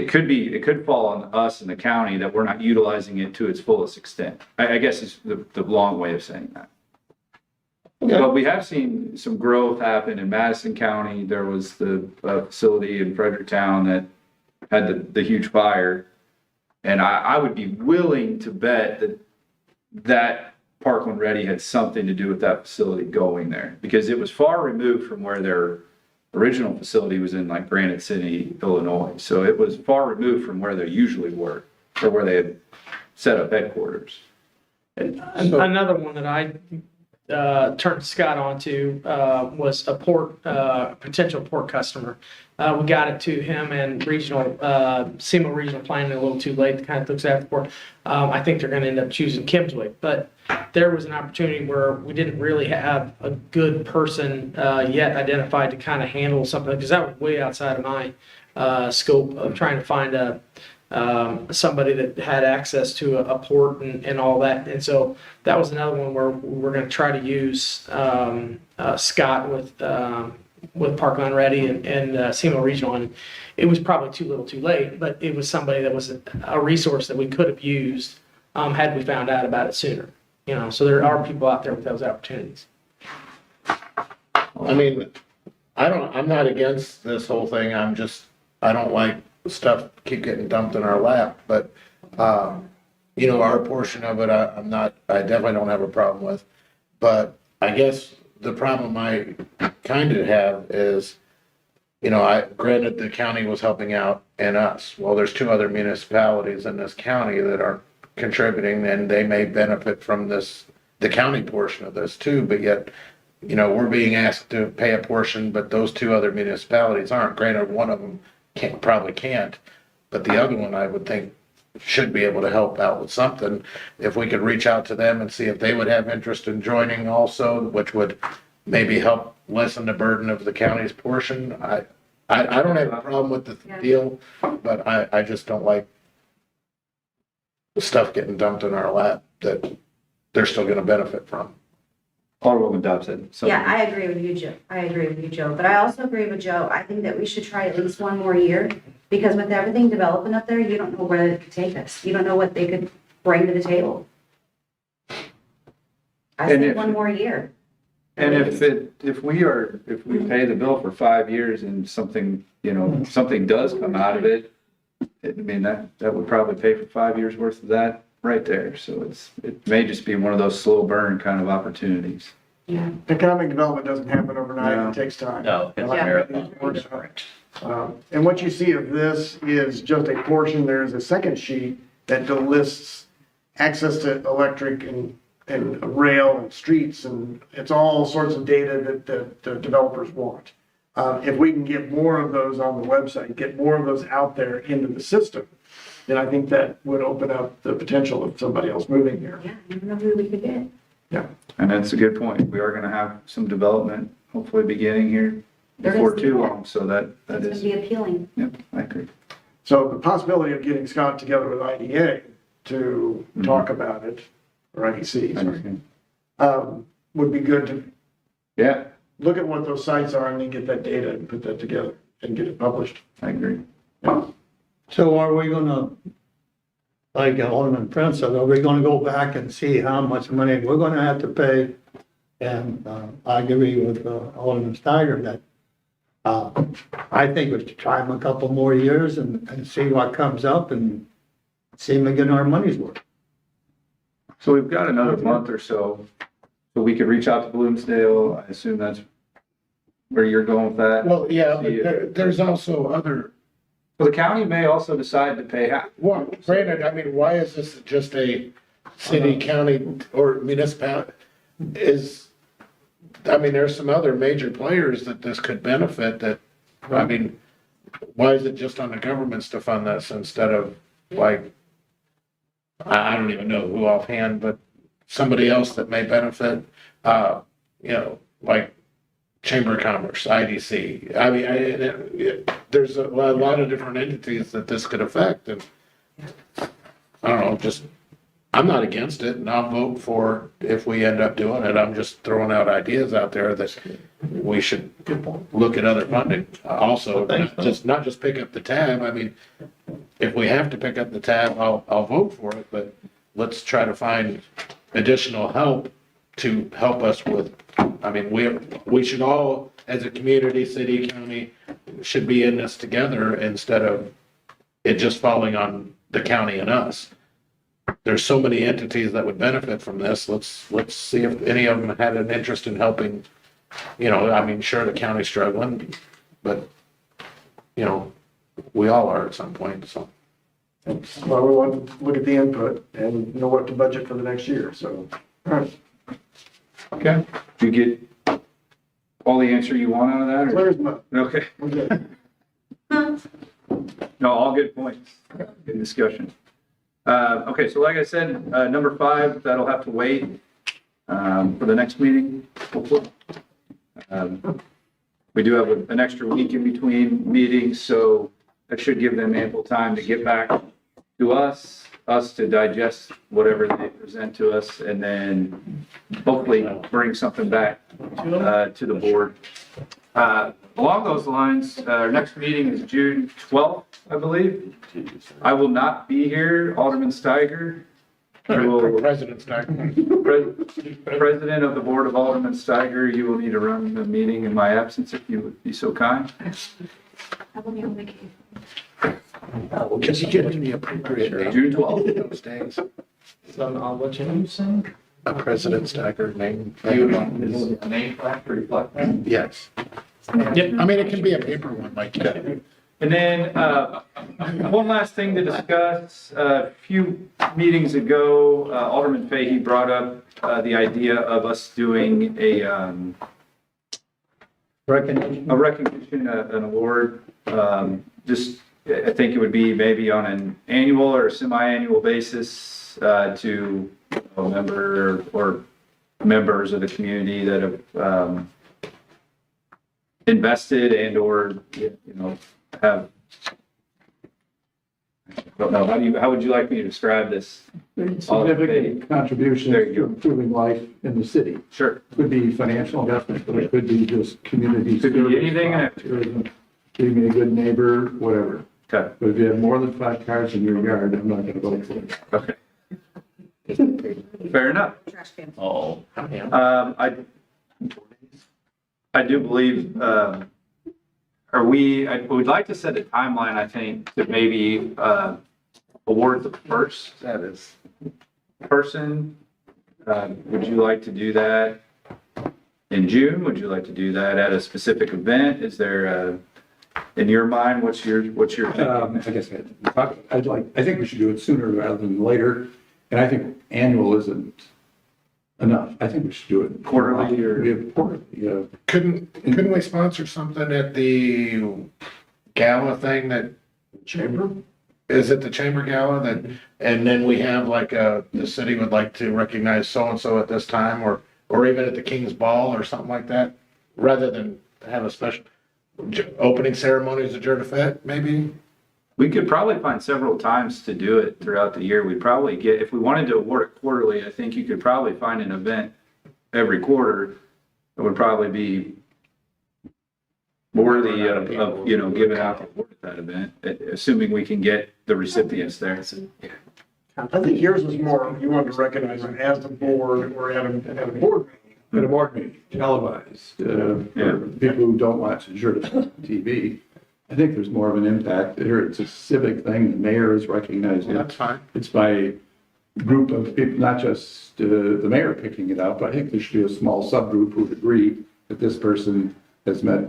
could fall on us in the county that we're not utilizing it to its fullest extent. I guess is the long way of saying that. But we have seen some growth happen in Madison County. There was the facility in Fredericktown that had the huge fire. And I would be willing to bet that Parkland REDI had something to do with that facility going there, because it was far removed from where their original facility was in, like Granite City, Illinois. So it was far removed from where they usually were, or where they had set up headquarters. Another one that I turned Scott onto was a potential port customer. We got it to him and SEMA Regional Planning a little too late to kind of looks after the port. I think they're going to end up choosing Kimmswick, but there was an opportunity where we didn't really have a good person yet identified to kind of handle something, because that was way outside of my scope of trying to find somebody that had access to a port and all that. And so that was another one where we're going to try to use Scott with Parkland REDI and SEMA Regional. And it was probably too little too late, but it was somebody that was a resource that we could have used had we found out about it sooner. So there are people out there with those opportunities. I mean, I'm not against this whole thing. I don't like stuff keep getting dumped in our lap, but, our portion of it, I definitely don't have a problem with. But I guess the problem I kind of have is, granted the county was helping out and us. Well, there's 2 other municipalities in this county that are contributing, and they may benefit from the county portion of this too, but yet, we're being asked to pay a portion, but those 2 other municipalities aren't. Granted, one of them probably can't, but the other one I would think should be able to help out with something. If we could reach out to them and see if they would have interest in joining also, which would maybe help lessen the burden of the county's portion. I don't have a problem with the deal, but I just don't like the stuff getting dumped in our lap that they're still going to benefit from. Alderman Dobson. Yeah, I agree with you, Joe. But I also agree with Joe. I think that we should try at least one more year, because with everything developing up there, you don't know where it could take us. You don't know what they could bring to the table. I think one more year. And if we pay the bill for 5 years and something does come out of it, that would probably pay for 5 years worth of that right there. So it may just be one of those slow burn kind of opportunities. Yeah. Economic development doesn't happen overnight. No. It takes time. No, it's Like marathon. And what you see of this is just a portion. There's a second sheet that lists access to electric and rail and streets, and it's all sorts of data that the developers want. If we can get more of those on the website, get more of those out there into the system, then I think that would open up the potential of somebody else moving here. Yeah, I don't know who we could get. Yeah. And that's a good point. We are going to have some development hopefully beginning here There before is, too yeah. long. So that It's going is, to be appealing. yep, I agree. So the possibility of getting Scott together with IDA to talk about it, or IDC, I sorry, understand. would be good to Yeah, look at what those sites are and then get that data and put that together and get it published. I agree. So are we gonna, like Alderman Prince said, are we gonna go back and see how much money we're gonna have to pay? And I agree with Alderman Steiger that I think we should try them a couple more years and see what comes up and see if we get our money's worth. So we've got another month or so we could reach out to Bloomsdale. I assume that's where you're going with that. Well, yeah, but there's also other, Well, the county may also decide to pay half. well, granted, why is this just a city, county, or municipality? There's some other major players that this could benefit why is it just on the governments to fund this instead of I don't even know who offhand, but somebody else that may benefit, like Chamber of Commerce, IDC. I mean, there's a lot of different entities that this could affect, and I don't know, just, I'm not against it, and I'll vote for if we end up doing it. I'm just throwing out ideas out there that we should look at other funding. Also, not just pick up the tab. I mean, if we have to pick up the tab, I'll vote for it, but let's try to find additional help to help us with, I mean, we should all, as a community, city, county, should be in this together instead of it just falling on the county and us. There's so many entities that would benefit from this. Let's see if any of them had an interest in helping. You know, I mean, sure, the county's struggling, but, you know, we all are at some point, so. Well, we want to look at the input and know what to budget for the next year, so. All right. Okay. Did you get all the answer you want out of that? or- Clear as mud. Okay. We're good. No, all good points. Good discussion. Okay, so like I said, number 5, that'll have to wait for the next meeting, hopefully. We do have an extra week in between meetings, so that should give them ample time to get back to us to digest whatever they present to us, and then hopefully bring something back to the board. Along those lines, our next meeting is June 12th, I believe. I will not be here. Alderman Steiger, President Stein. President of the Board of Aldermen Steiger, you will need to run the meeting in my absence if you would be so kind. I will be on vacation. Can you get in the appropriate name June 12th. those days? So I'll let you sing. A President Steiger name. Is name plaque to reflect that? Yes. Yep. I mean, it can be a paper one, like. And then, one last thing to discuss. A few meetings ago, Alderman Fahey brought up the idea of us doing a recognition, an award. Just, I think it would be maybe on an annual or semi-annual basis to a member or members of the community that have invested and or, you know, have, I don't know, how would you like me to describe this? Significant contribution There you to go. improving life in the city. Sure. Could be financial investment, but it could be just community. Could be service, anything and tourism, being a good neighbor, whatever. Okay. But if you have more than 5 cars in your yard, I'm not gonna vote for it. Okay. Fair enough. Trash can. Oh, I do believe, we'd like to set a timeline, I think, to maybe award the first person. Would you like to do that in June? Would you like to do that at a specific event? Is there in your mind, what's your thinking? I guess I think we should do it sooner rather than later. And I think annual isn't enough. I think we should do it Quarterly or- We have quarterly, yeah. Couldn't we sponsor something at the gala thing that? Chamber? Is it the Chamber Gala that, and then we have like the city would like to recognize so-and-so at this time, or even at the King's Ball or something like that? Rather than have a special opening ceremonies at Jerdafet, maybe? We could probably find several times to do it throughout the year. We'd probably get, if we wanted to award it quarterly, I think you could probably find an event every quarter that would probably be worthy of, you know, giving out the award at that event, assuming we can get the recipients there. I think yours was more, you wanted to recognize them as the board or at a board meeting. At a board meeting, televised, for people who don't watch the TV. I think there's more of an impact there. It's a civic thing. The mayor is recognizing it. That's fine. It's by group of people, not just the mayor picking it out, but I think there should be a small subgroup who would agree that this person has met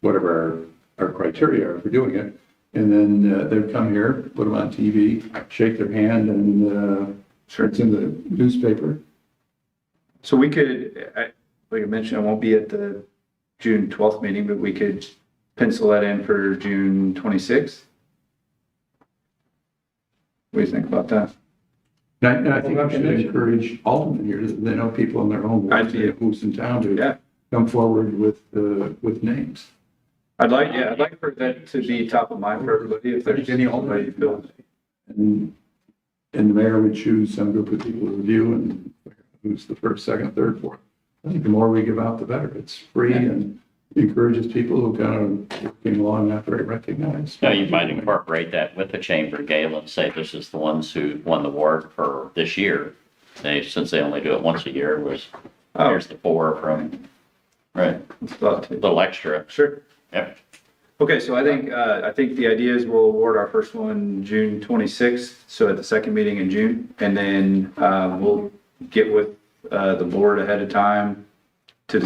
whatever our criteria are for doing it. And then they'd come here, put them on TV, shake their hand, and it's in the newspaper. So we could, like I mentioned, I won't be at the June 12th meeting, but we could pencil that in for June 26th. What do you think about that? And I think we should encourage Aldermen here, they know people in their own I'd ward, be- who's in town to Yeah. come forward with names. I'd like for that to be top of mind for everybody, if there's anybody who feels. And the mayor would choose some group of people to review and who's the first, second, third, fourth. I think the more we give out, the better. It's free and encourages people who kind of working along, not very recognized. Now, you might incorporate that with the chamber, Gail, and say this is the ones who won the award for this year. Since they only do it once a year, here's the 4 from, right, a little extra. Sure. Yep. Okay, so I think the idea is we'll award our first one June 26th, so at the second meeting in June, and then we'll get with the board ahead of time to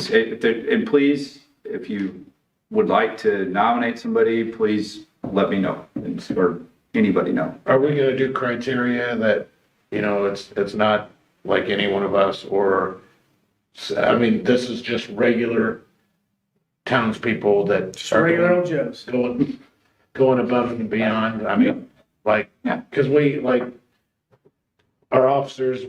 and please, if you would like to nominate somebody, please let me know, or anybody know. Are we gonna do criteria that, it's not like any one of us, or, I mean, this is just regular townspeople that Just regular old Joes. going above and beyond? I mean, like, cause we, like, our officers,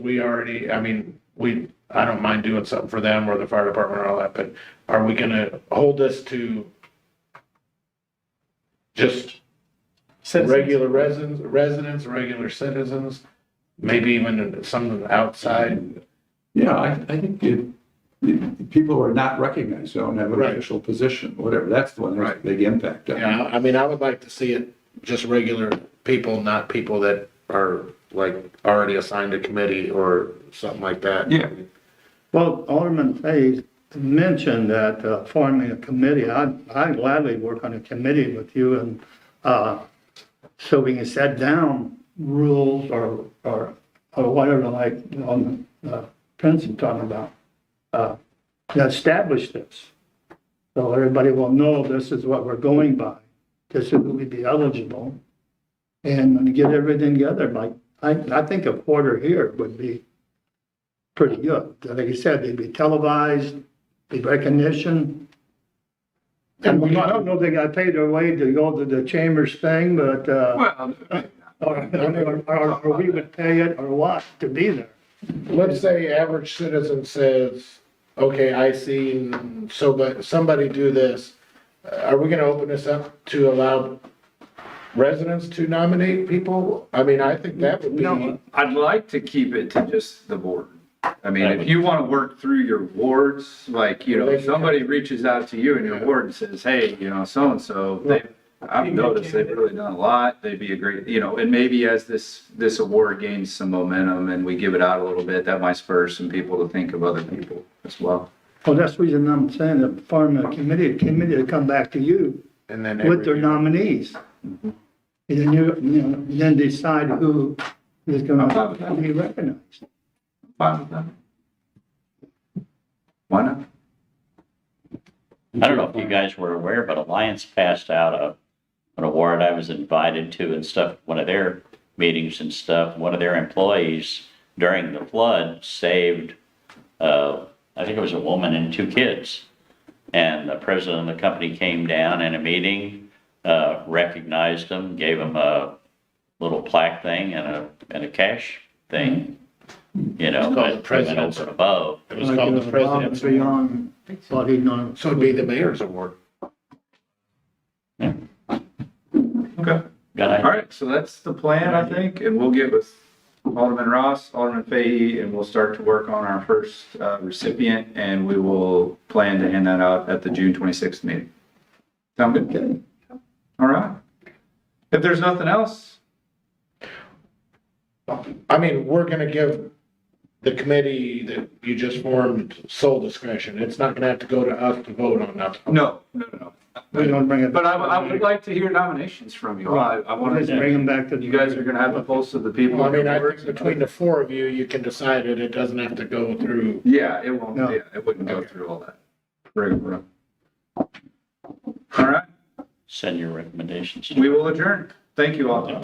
I don't mind doing something for them or the fire department or all that, but are we gonna hold this to just regular residents, regular citizens, maybe even some outside? Yeah, I think people who are not recognized, don't have an official position, whatever, that's the one that has a big impact on it. Yeah, I mean, I would like to see it just regular people, not people that are like already assigned a committee or something like that. Yeah. Well, Alderman Fay mentioned that forming a committee. I'd gladly work on a committee with you and so we can set down rules or whatever, like on Prince is talking about, establish this. So everybody will know this is what we're going by. This is who would be eligible. And get everything together. Like, I think a quarter here would be pretty good. Like you said, they'd be televised, be recognition. And I don't know if they got paid their way to go to the chambers thing, but, or we would pay it or what to be there. Let's say average citizen says, okay, I seen somebody do this. Are we gonna open this up to allow residents to nominate people? I mean, I think that would be. No, I'd like to keep it to just the board. I mean, if you want to work through your wards, like, if somebody reaches out to you in your ward and says, hey, so-and-so, I've noticed they've really done a lot. They'd be a great, and maybe as this award gains some momentum and we give it out a little bit, that might spur some people to think of other people as well. Well, that's the reason I'm saying that forming a committee to come back to you And then with their nominees. And then then decide who is gonna be recognized. Fine with that. Why not? I don't know if you guys were aware, but Alliance passed out an award I was invited to and stuff, one of their meetings and stuff. One of their employees during the flood saved, I think it was a woman and 2 kids. And the president of the company came down in a meeting, recognized them, gave them a little plaque thing and a cash thing. called the President's above. It was called the President's Award. Beyond what he'd done. So it'd be the mayor's award. Okay. All right, so that's the plan, I think, and we'll get with Alderman Ross, Alderman Fahey, and we'll start to work on our first recipient, and we will plan to hand that out at the June 26th meeting. Sound good? All right. If there's nothing else, I mean, we're gonna give the committee that you just formed sole discretion. It's not gonna have to go to us to vote on that. no. We don't bring it. But I would like to hear nominations from you. I want Just to, bring them back to. you guys are gonna have the pulse of the people. Well, I mean, I think between the 4 of you, you can decide it. It doesn't have to go through. Yeah, it won't, No. yeah, it wouldn't go through all that. Right. All right, Send your recommendations. we will adjourn. Thank you all.